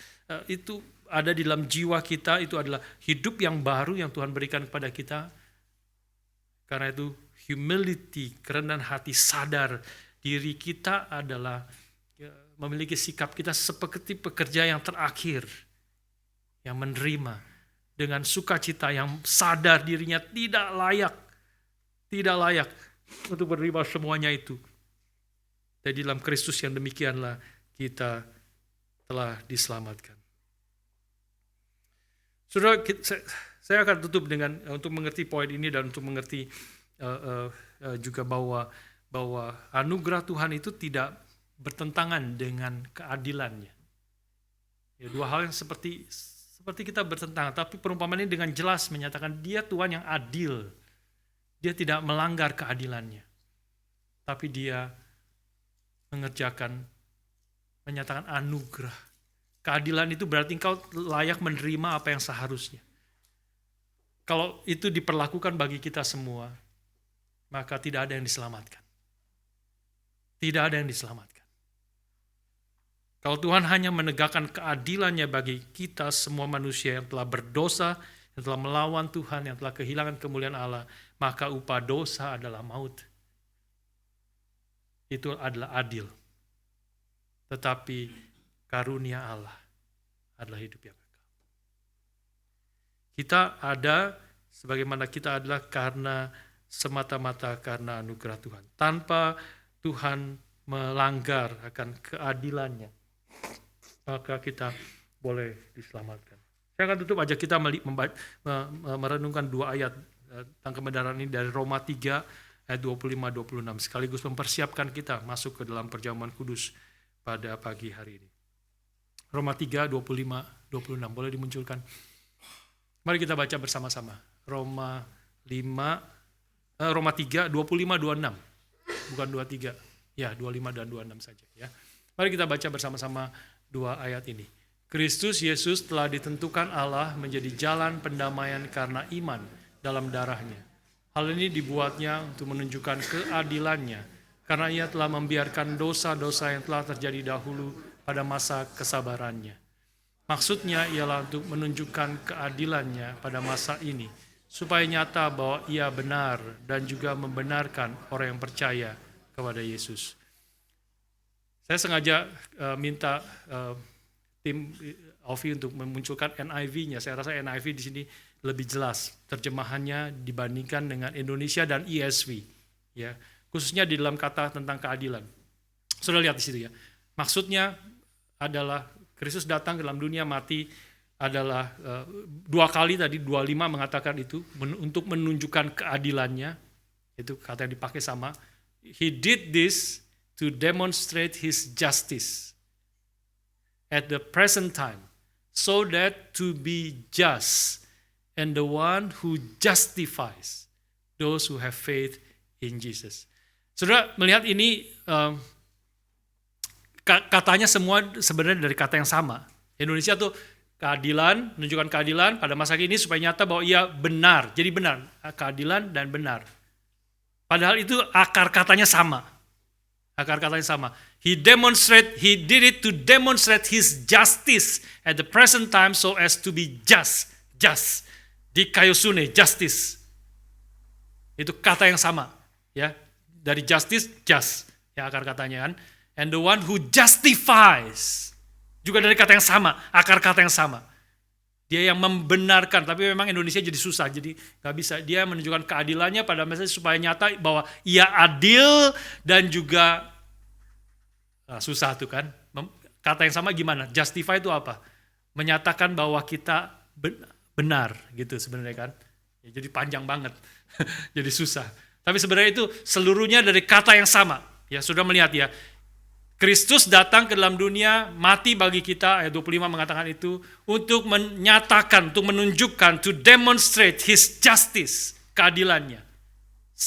itu ada di dalam jiwa kita, itu adalah hidup yang baru yang Tuhan berikan kepada kita. Karena itu humility, kerendahan hati, sadar diri kita adalah memiliki sikap kita seperti pekerja yang terakhir, yang menerima dengan sukacita, yang sadar dirinya tidak layak untuk menerima semuanya itu. Dan di dalam Kristus yang demikianlah kita telah diselamatkan. Saudara, saya akan tutup dengan untuk mengerti poin ini dan untuk mengerti juga bahwa anugerah Tuhan itu tidak bertentangan dengan keadilannya. Ya, dua hal yang seperti kita bertentangan, tapi perumpamaan ini dengan jelas menyatakan dia Tuhan yang adil. Dia tidak melanggar keadilannya. Tapi dia menyatakan anugerah. Keadilan itu berarti engkau layak menerima apa yang seharusnya. Kalau itu diperlakukan bagi kita semua, maka tidak ada yang diselamatkan. Tidak ada yang diselamatkan. Kalau Tuhan hanya menegakkan keadilannya bagi kita semua manusia yang telah berdosa, yang telah melawan Tuhan, yang telah kehilangan kemuliaan Allah, maka upah dosa adalah maut. Itu adalah adil. Tetapi karunia Allah adalah hidup yang kekal. Kita ada sebagaimana kita adalah semata-mata karena anugerah Tuhan. Tanpa Tuhan melanggar akan keadilannya, maka kita boleh diselamatkan. Saya akan tutup aja kita merenungkan dua ayat tentang kebenaran ini dari Roma 3 ayat 25-26 sekaligus mempersiapkan kita masuk ke dalam perjamuan kudus pada pagi hari ini. Roma 3, 25-26 boleh dimunculkan. Mari kita baca bersama-sama. Roma 3, 25-26. Bukan 23. Ya, 25 dan 26 saja ya. Mari kita baca bersama-sama dua ayat ini. Kristus Yesus telah ditentukan Allah menjadi jalan pendamaian karena iman dalam darahnya. Hal ini dibuatnya untuk menunjukkan keadilannya, karena ia telah membiarkan dosa-dosa yang telah terjadi dahulu pada masa kesabarannya. Maksudnya ialah untuk menunjukkan keadilannya pada masa ini, supaya nyata bahwa ia benar dan juga membenarkan orang yang percaya kepada Yesus. Saya sengaja minta tim Aufi untuk memunculkan NIV-nya. Saya rasa NIV di sini lebih jelas terjemahannya dibandingkan dengan Indonesia dan ESV. Ya, khususnya di dalam kata tentang keadilan. Sudah lihat di situ ya. Maksudnya adalah Kristus datang ke dalam dunia mati adalah dua kali tadi 25 mengatakan itu untuk menunjukkan keadilannya. Itu kata yang dipakai sama. He did this to demonstrate his justice at the present time, so that to be just and the one who justifies those who have faith in Jesus. Saudara melihat ini katanya semua sebenarnya dari kata yang sama. Indonesia tuh keadilan, menunjukkan keadilan pada masa kini supaya nyata bahwa ia benar. Jadi benar, keadilan dan benar. Padahal itu akar katanya sama. Akar katanya sama. He did it to demonstrate his justice at the present time so as to be just. Dikaiosune, justice. Itu kata yang sama, ya. Dari justice, just. Ya akar katanya kan. And the one who justifies. Juga dari kata yang sama, akar kata yang sama. Dia yang membenarkan, tapi memang Indonesia jadi susah, jadi gak bisa. Dia menunjukkan keadilannya pada masa supaya nyata bahwa ia adil dan juga susah tuh kan. Kata yang sama gimana? Justify itu apa? Menyatakan bahwa kita benar gitu sebenarnya kan. Ya, jadi panjang banget, jadi susah. Tapi sebenarnya itu seluruhnya dari kata yang sama. Ya sudah melihat ya. Kristus datang ke dalam dunia, mati bagi kita, ayat 25 mengatakan itu, untuk menyatakan, untuk menunjukkan, to demonstrate his justice, keadilannya.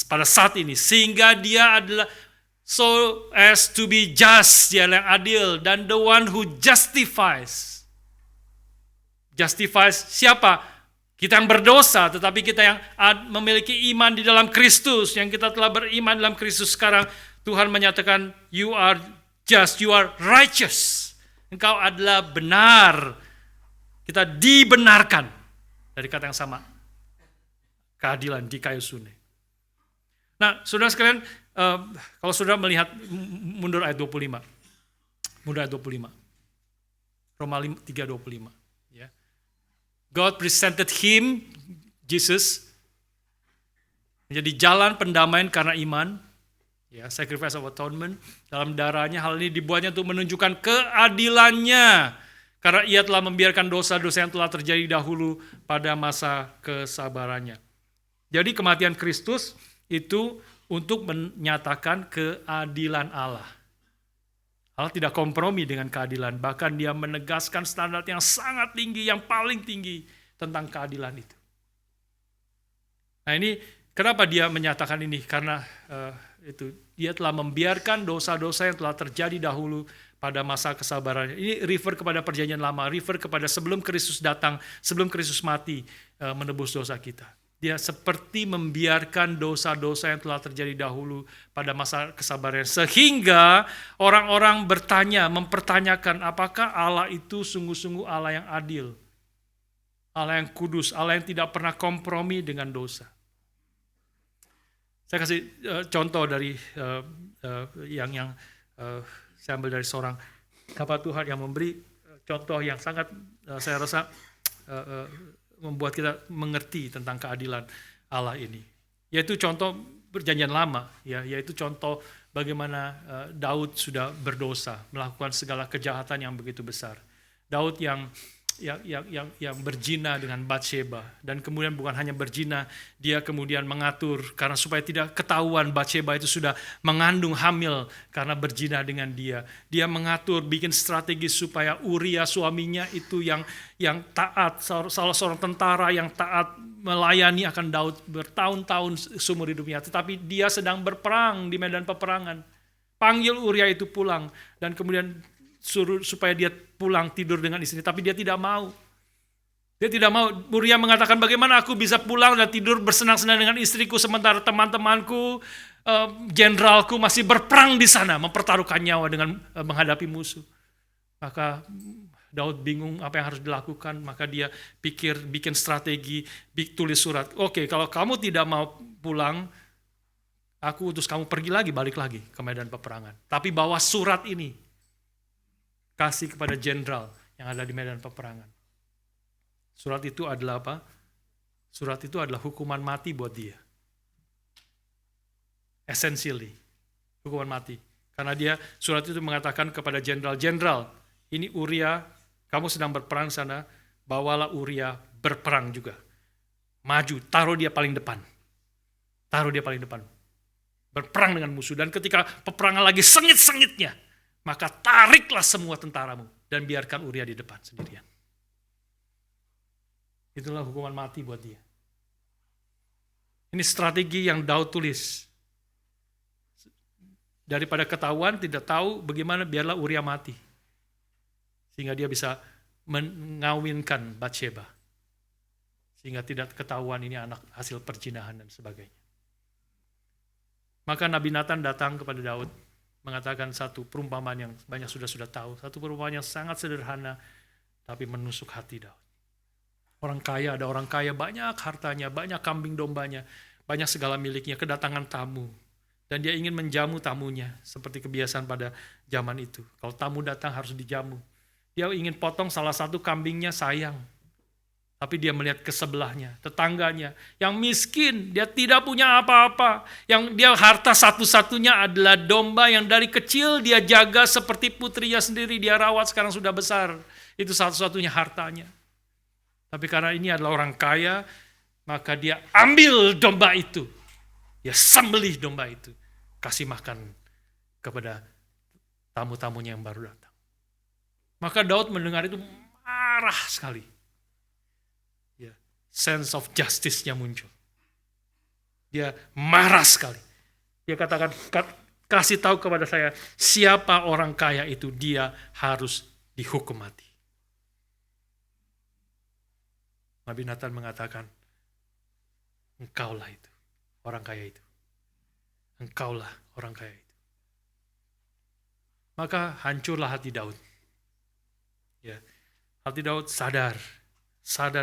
Pada saat ini, sehingga dia adalah so as to be just, dia yang adil, dan the one who justifies. Justifies siapa? Kita yang berdosa, tetapi kita yang memiliki iman di dalam Kristus, yang kita telah beriman dalam Kristus sekarang, Tuhan menyatakan, you are just, you are righteous. Engkau adalah benar. Kita dibenarkan. Dari kata yang sama. Keadilan, dikaiosune. Nah, saudara sekalian, kalau saudara melihat mundur ayat 25. Mundur ayat 25. Roma 3:25. Ya. God presented him, Jesus, menjadi jalan pendamaian karena iman. Ya, sacrifice of atonement, dalam darahnya hal ini dibuatnya untuk menunjukkan keadilannya. Karena ia telah membiarkan dosa-dosa yang telah terjadi dahulu pada masa kesabarannya. Jadi kematian Kristus itu untuk menyatakan keadilan Allah. Allah tidak kompromi dengan keadilan, bahkan dia menegaskan standar yang sangat tinggi, yang paling tinggi tentang keadilan itu. Nah ini kenapa dia menyatakan ini? Karena itu dia telah membiarkan dosa-dosa yang telah terjadi dahulu pada masa kesabarannya. Ini refer kepada perjanjian lama, refer kepada sebelum Kristus datang, sebelum Kristus mati menebus dosa kita. Dia seperti membiarkan dosa-dosa yang telah terjadi dahulu pada masa kesabaran. Sehingga orang-orang bertanya, mempertanyakan apakah Allah itu sungguh-sungguh Allah yang adil. Allah yang kudus, Allah yang tidak pernah kompromi dengan dosa. Saya kasih contoh dari yang saya ambil dari seorang hamba Tuhan yang memberi contoh yang sangat saya rasa membuat kita mengerti tentang keadilan Allah ini. Yaitu contoh perjanjian lama, ya, yaitu contoh bagaimana Daud sudah berdosa, melakukan segala kejahatan yang begitu besar. Daud yang berzina dengan Batsheba, dan kemudian bukan hanya berzina, dia kemudian mengatur karena supaya tidak ketahuan Batsheba itu sudah mengandung hamil karena berzina dengan dia. Dia mengatur, bikin strategi supaya Uria suaminya itu yang taat, salah seorang tentara yang taat melayani akan Daud bertahun-tahun seumur hidupnya, tetapi dia sedang berperang di medan peperangan. Panggil Uria itu pulang dan kemudian suruh supaya dia pulang tidur dengan istri, tapi dia tidak mau. Dia tidak mau. Uria mengatakan, bagaimana aku bisa pulang dan tidur bersenang-senang dengan istriku sementara teman-temanku, jenderalku masih berperang di sana, mempertaruhkan nyawa dengan menghadapi musuh. Maka Daud bingung apa yang harus dilakukan, maka dia bikin strategi, tulis surat. Oke, kalau kamu tidak mau pulang, aku utus kamu pergi lagi, balik lagi ke medan peperangan. Tapi bawa surat ini, kasih kepada jenderal yang ada di medan peperangan. Surat itu adalah apa? Surat itu adalah hukuman mati buat dia. Essentially, hukuman mati. Karena surat itu mengatakan kepada jenderal, ini Uria, kamu sedang berperang sana, bawalah Uria berperang juga. Maju, taruh dia paling depan. Taruh dia paling depan. Berperang dengan musuh, dan ketika peperangan lagi sengit-sengitnya, maka tariklah semua tentaramu dan biarkan Uria di depan sendirian. Itulah hukuman mati buat dia. Ini strategi yang Daud tulis. Daripada ketahuan, tidak tahu bagaimana, biarlah Uria mati. Sehingga dia bisa mengawinkan Batsheba. Sehingga tidak ketahuan ini anak hasil perzinahan dan sebagainya. Maka Nabi Nathan datang kepada Daud, mengatakan satu perumpamaan yang banyak sudah tahu. Satu perumpamaan yang sangat sederhana, tapi menusuk hati Daud. Orang kaya, ada orang kaya, banyak hartanya, banyak kambing dombanya, banyak segala miliknya, kedatangan tamu. Dan dia ingin menjamu tamunya, seperti kebiasaan pada zaman itu. Kalau tamu datang harus dijamu. Dia ingin potong salah satu kambingnya, sayang. Tapi dia melihat ke sebelahnya, tetangganya, yang miskin, dia tidak punya apa-apa. Yang dia harta satu-satunya adalah domba yang dari kecil dia jaga seperti putrinya sendiri, dia rawat sekarang sudah besar. Itu satu-satunya hartanya. Tapi karena ini adalah orang kaya, maka dia ambil domba itu. Dia sembelih domba itu, kasih makan kepada tamu-tamunya yang baru datang. Maka Daud mendengar itu marah sekali. Sense of justice-nya muncul. Dia marah sekali. Dia katakan, kasih tahu kepada saya, siapa orang kaya itu, dia harus dihukum mati. Nabi Nathan mengatakan, engkaulah itu, orang kaya itu. Engkaulah orang kaya itu. Maka hancurlah hati Daud. Ya, hati Daud sadar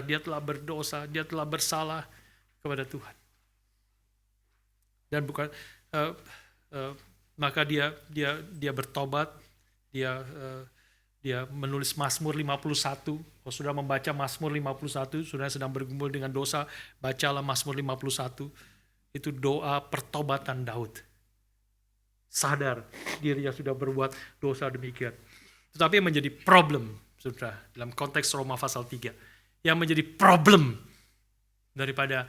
dia telah berdosa, dia telah bersalah kepada Tuhan. Dan bukan maka dia bertobat, dia menulis Mazmur 51. Kalau sudah membaca Mazmur 51, sudah sedang bergumul dengan dosa, bacalah Mazmur 51. Itu doa pertobatan Daud. sadar dirinya sudah berbuat dosa demikian. Tetapi yang menjadi problem, saudara, dalam konteks Roma pasal 3, yang menjadi problem daripada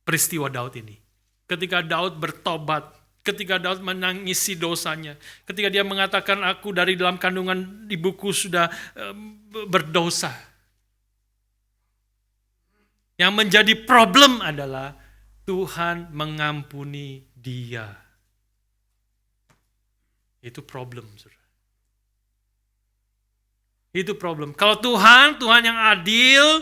peristiwa Daud ini. Ketika Daud bertobat, ketika Daud menangisi dosanya, ketika dia mengatakan aku dari dalam kandungan ibuku sudah berdosa. Yang menjadi problem adalah Tuhan mengampuni dia. Itu problem, saudara. Itu problem. Kalau Tuhan yang adil,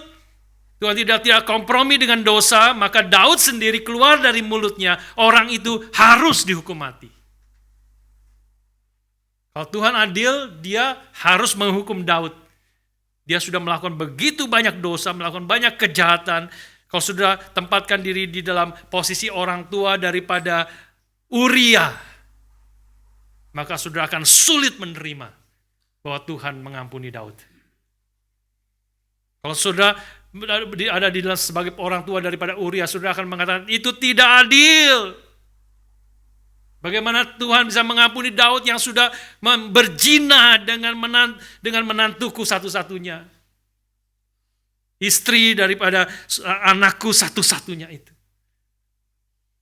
Tuhan tidak kompromi dengan dosa, maka Daud sendiri keluar dari mulutnya, orang itu harus dihukum mati. Kalau Tuhan adil, dia harus menghukum Daud. Dia sudah melakukan begitu banyak dosa, melakukan banyak kejahatan. Kalau sudah tempatkan diri di dalam posisi orang tua daripada Uria, maka sudah akan sulit menerima bahwa Tuhan mengampuni Daud. Kalau sudah ada di dalam sebagai orang tua daripada Uria, sudah akan mengatakan itu tidak adil. Bagaimana Tuhan bisa mengampuni Daud yang sudah berzina dengan menantuku satu-satunya. Istri daripada anakku satu-satunya itu.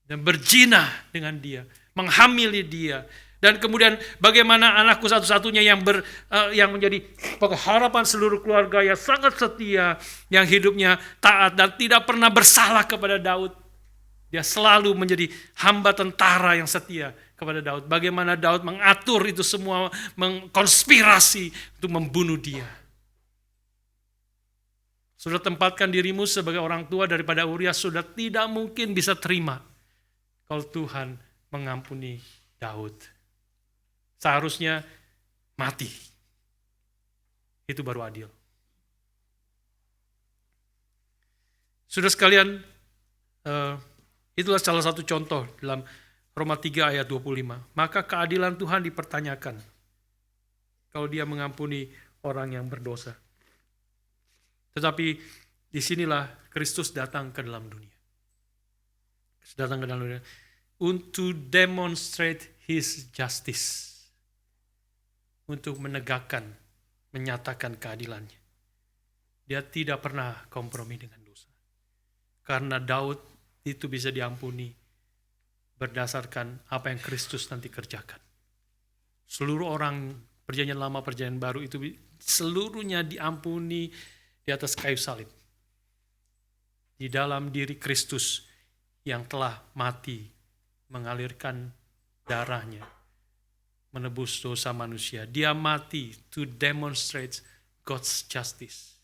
Dan berzina dengan dia, menghamili dia. Dan kemudian bagaimana anakku satu-satunya yang menjadi harapan seluruh keluarga yang sangat setia, yang hidupnya taat dan tidak pernah bersalah kepada Daud. Dia selalu menjadi hamba tentara yang setia kepada Daud. Bagaimana Daud mengatur itu semua, mengkonspirasi untuk membunuh dia. Sudah tempatkan dirimu sebagai orang tua daripada Uria, sudah tidak mungkin bisa terima kalau Tuhan mengampuni Daud. Seharusnya mati. Itu baru adil. Sudah sekalian, itulah salah satu contoh dalam Roma 3 ayat 25. Maka keadilan Tuhan dipertanyakan kalau dia mengampuni orang yang berdosa. Tetapi disinilah Kristus datang ke dalam dunia. Datang ke dalam dunia untuk demonstrate his justice. Untuk menegakkan, menyatakan keadilannya. Dia tidak pernah kompromi dengan dosa. Karena Daud itu bisa diampuni berdasarkan apa yang Kristus nanti kerjakan. Seluruh orang perjanjian lama, perjanjian baru itu seluruhnya diampuni di atas kayu salib. Di dalam diri Kristus yang telah mati, mengalirkan darahnya, menebus dosa manusia. Dia mati to demonstrate God's justice.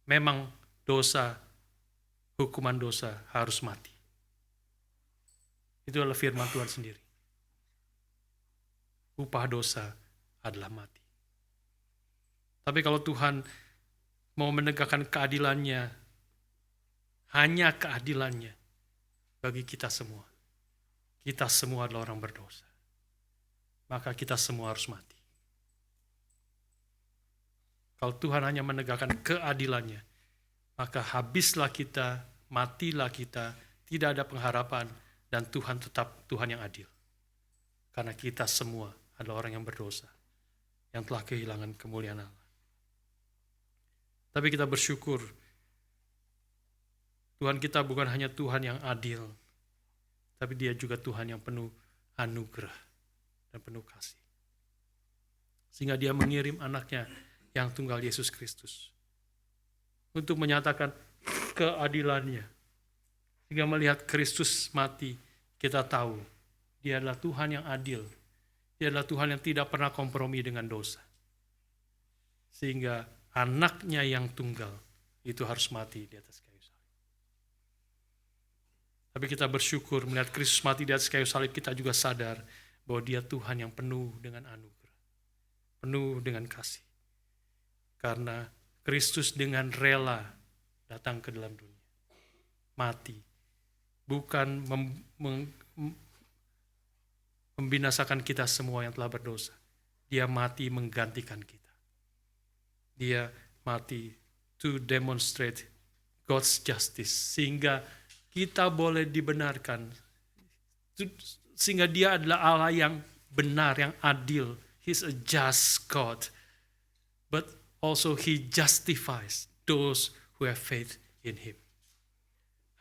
Memang dosa, hukuman dosa harus mati. Itu adalah firman Tuhan sendiri. Upah dosa adalah mati. Tapi kalau Tuhan mau menegakkan keadilannya, hanya keadilannya bagi kita semua. Kita semua adalah orang berdosa. Maka kita semua harus mati. Kalau Tuhan hanya menegakkan keadilannya, maka habislah kita, matilah kita, tidak ada pengharapan, dan Tuhan tetap Tuhan yang adil. Karena kita semua adalah orang yang berdosa, yang telah kehilangan kemuliaan Allah. Tapi kita bersyukur, Tuhan kita bukan hanya Tuhan yang adil, tapi dia juga Tuhan yang penuh anugerah dan penuh kasih. Sehingga dia mengirim anaknya yang tunggal Yesus Kristus untuk menyatakan keadilannya. Sehingga melihat Kristus mati, kita tahu dia adalah Tuhan yang adil. Dia adalah Tuhan yang tidak pernah kompromi dengan dosa. Sehingga anaknya yang tunggal itu harus mati di atas kayu. Tapi kita bersyukur melihat Kristus mati di atas kayu salib, kita juga sadar bahwa dia Tuhan yang penuh dengan anugerah. Penuh dengan kasih. Karena Kristus dengan rela datang ke dalam dunia. Mati. Bukan membinasakan kita semua yang telah berdosa. Dia mati menggantikan kita. Dia mati to demonstrate God's justice. Sehingga kita boleh dibenarkan Sehingga dia adalah Allah yang benar, yang adil. He's a just God. But also He justifies those who have faith in Him.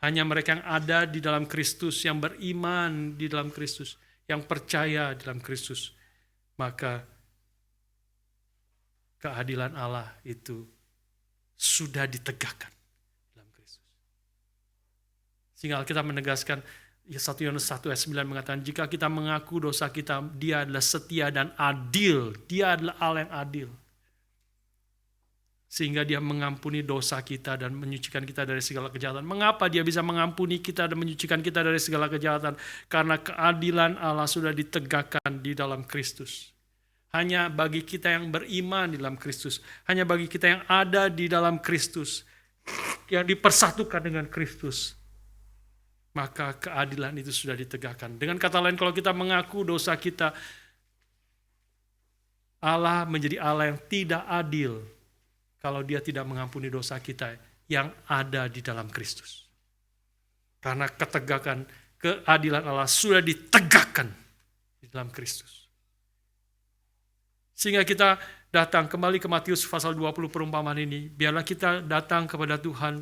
Hanya mereka yang ada di dalam Kristus, yang beriman di dalam Kristus, yang percaya di dalam Kristus, maka keadilan Allah itu sudah ditegakkan dalam Kristus. Sehingga Alkitab menegaskan, 1 Yohanes 1 ayat 9 mengatakan, jika kita mengaku dosa kita, Dia adalah setia dan adil. Dia adalah Allah yang adil. Sehingga Dia mengampuni dosa kita dan menyucikan kita dari segala kejahatan. Mengapa Dia bisa mengampuni kita dan menyucikan kita dari segala kejahatan? Karena keadilan Allah sudah ditegakkan di dalam Kristus. Hanya bagi kita yang beriman di dalam Kristus, hanya bagi kita yang ada di dalam Kristus, yang dipersatukan dengan Kristus, maka keadilan itu sudah ditegakkan. Dengan kata lain, kalau kita mengaku dosa kita, Allah menjadi Allah yang tidak adil kalau Dia tidak mengampuni dosa kita yang ada di dalam Kristus. Karena ketegakan keadilan Allah sudah ditegakkan di dalam Kristus. Sehingga kita datang kembali ke Matius pasal 20 perumpamaan ini. Biarlah kita datang kepada Tuhan,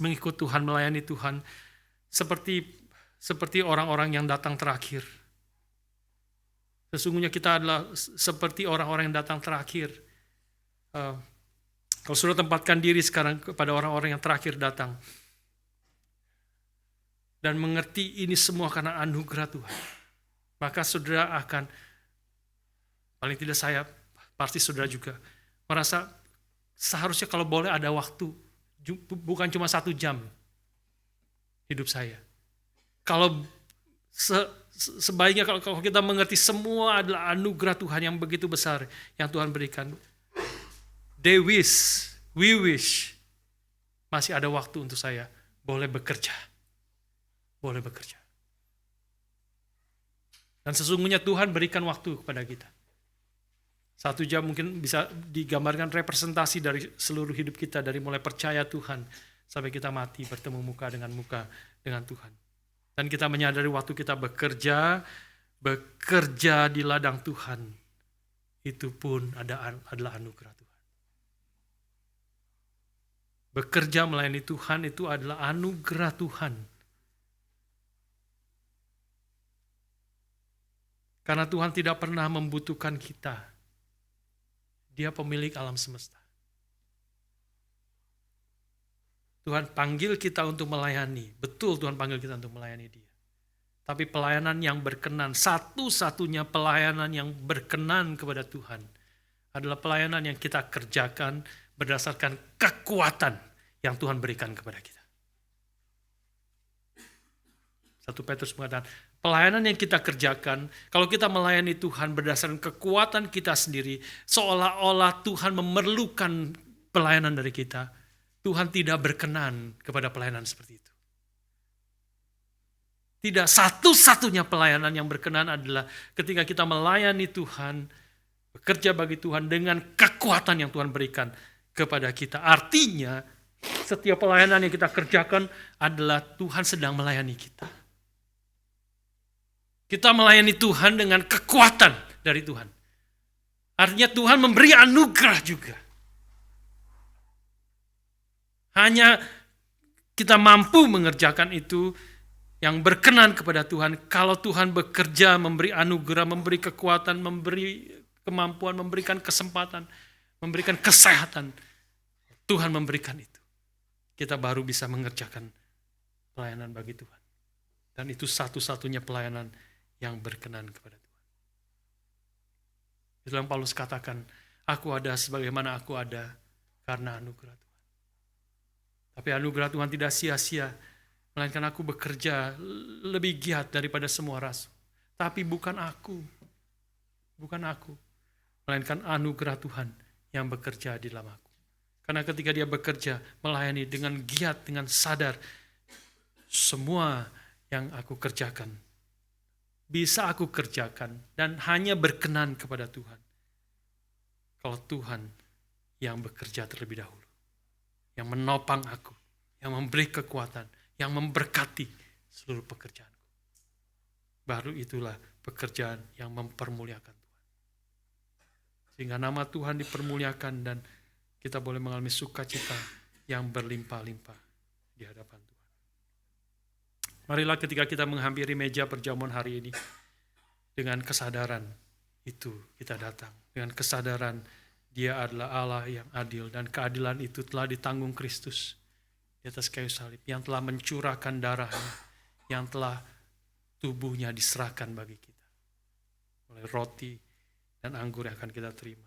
mengikut Tuhan, melayani Tuhan, seperti orang-orang yang datang terakhir. Sesungguhnya kita adalah seperti orang-orang yang datang terakhir. Kalau sudah tempatkan diri sekarang kepada orang-orang yang terakhir datang. Dan mengerti ini semua karena anugerah Tuhan. Maka saudara akan, paling tidak saya, pasti saudara juga, merasa seharusnya kalau boleh ada waktu. Bukan cuma 1 jam hidup saya. Kalau sebaiknya kalau kita mengerti semua adalah anugerah Tuhan yang begitu besar yang Tuhan berikan. We wish, masih ada waktu untuk saya boleh bekerja. Boleh bekerja. Dan sesungguhnya Tuhan berikan waktu kepada kita. 1 jam mungkin bisa digambarkan representasi dari seluruh hidup kita, dari mulai percaya Tuhan sampai kita mati bertemu muka dengan Tuhan. Dan kita menyadari waktu kita bekerja di ladang Tuhan, itu pun adalah anugerah Tuhan. Bekerja melayani Tuhan itu adalah anugerah Tuhan. Karena Tuhan tidak pernah membutuhkan kita. Dia pemilik alam semesta. Tuhan panggil kita untuk melayani. Betul Tuhan panggil kita untuk melayani Dia. Tapi pelayanan yang berkenan, satu-satunya pelayanan yang berkenan kepada Tuhan adalah pelayanan yang kita kerjakan berdasarkan kekuatan yang Tuhan berikan kepada kita. 1 Petrus mengatakan, pelayanan yang kita kerjakan, kalau kita melayani Tuhan berdasarkan kekuatan kita sendiri, seolah-olah Tuhan memerlukan pelayanan dari kita, Tuhan tidak berkenan kepada pelayanan seperti itu. Tidak, satu-satunya pelayanan yang berkenan adalah ketika kita melayani Tuhan, bekerja bagi Tuhan dengan kekuatan yang Tuhan berikan kepada kita. Artinya, setiap pelayanan yang kita kerjakan adalah Tuhan sedang melayani kita. Kita melayani Tuhan dengan kekuatan dari Tuhan. Artinya Tuhan memberi anugerah juga. Hanya kita mampu mengerjakan itu yang berkenan kepada Tuhan. Kalau Tuhan bekerja, memberi anugerah, memberi kekuatan, memberi kemampuan, memberikan kesempatan, memberikan kesehatan. Tuhan memberikan itu. Kita baru bisa mengerjakan pelayanan bagi Tuhan. Dan itu satu-satunya pelayanan yang berkenan kepada Tuhan. Itulah yang Paulus katakan, aku ada sebagaimana aku ada karena anugerah Tuhan. Tapi anugerah Tuhan tidak sia-sia, melainkan aku bekerja lebih giat daripada semua rasul. Tapi bukan aku, melainkan anugerah Tuhan yang bekerja di dalam aku. Karena ketika dia bekerja, melayani dengan giat, dengan sadar, semua yang aku kerjakan, bisa aku kerjakan dan hanya berkenan kepada Tuhan. Kalau Tuhan yang bekerja terlebih dahulu, yang menopang aku, yang memberi kekuatan, yang memberkati seluruh pekerjaanku. baru itulah pekerjaan yang mempermuliakan Tuhan. Sehingga nama Tuhan dipermuliakan dan kita boleh mengalami sukacita yang berlimpah-limpah di hadapan Tuhan. Marilah ketika kita menghampiri meja perjamuan hari ini, dengan kesadaran itu kita datang. Dengan kesadaran Dia adalah Allah yang adil dan keadilan itu telah ditanggung Kristus di atas kayu salib, yang telah mencurahkan darahnya, yang telah tubuhnya diserahkan bagi kita. Oleh roti dan anggur yang akan kita terima.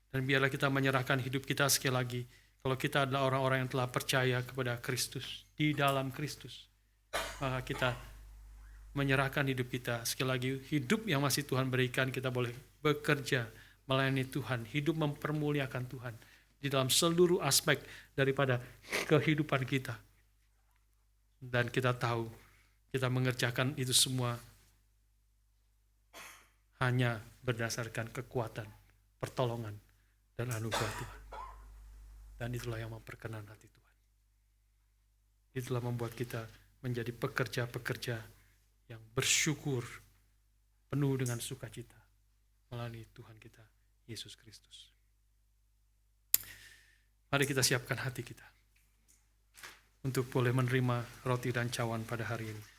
Dan biarlah kita menyerahkan hidup kita sekali lagi, kalau kita adalah orang-orang yang telah percaya kepada Kristus, di dalam Kristus, maka kita menyerahkan hidup kita. Sekali lagi, hidup yang masih Tuhan berikan, kita boleh bekerja, melayani Tuhan, hidup mempermuliakan Tuhan di dalam seluruh aspek daripada kehidupan kita. Dan kita tahu, kita mengerjakan itu semua hanya berdasarkan kekuatan, pertolongan, dan anugerah Tuhan. Dan itulah yang memperkenan hati Tuhan. Itulah membuat kita menjadi pekerja-pekerja yang bersyukur, penuh dengan sukacita melalui Tuhan kita, Yesus Kristus. Mari kita siapkan hati kita untuk boleh menerima roti dan cawan pada hari ini.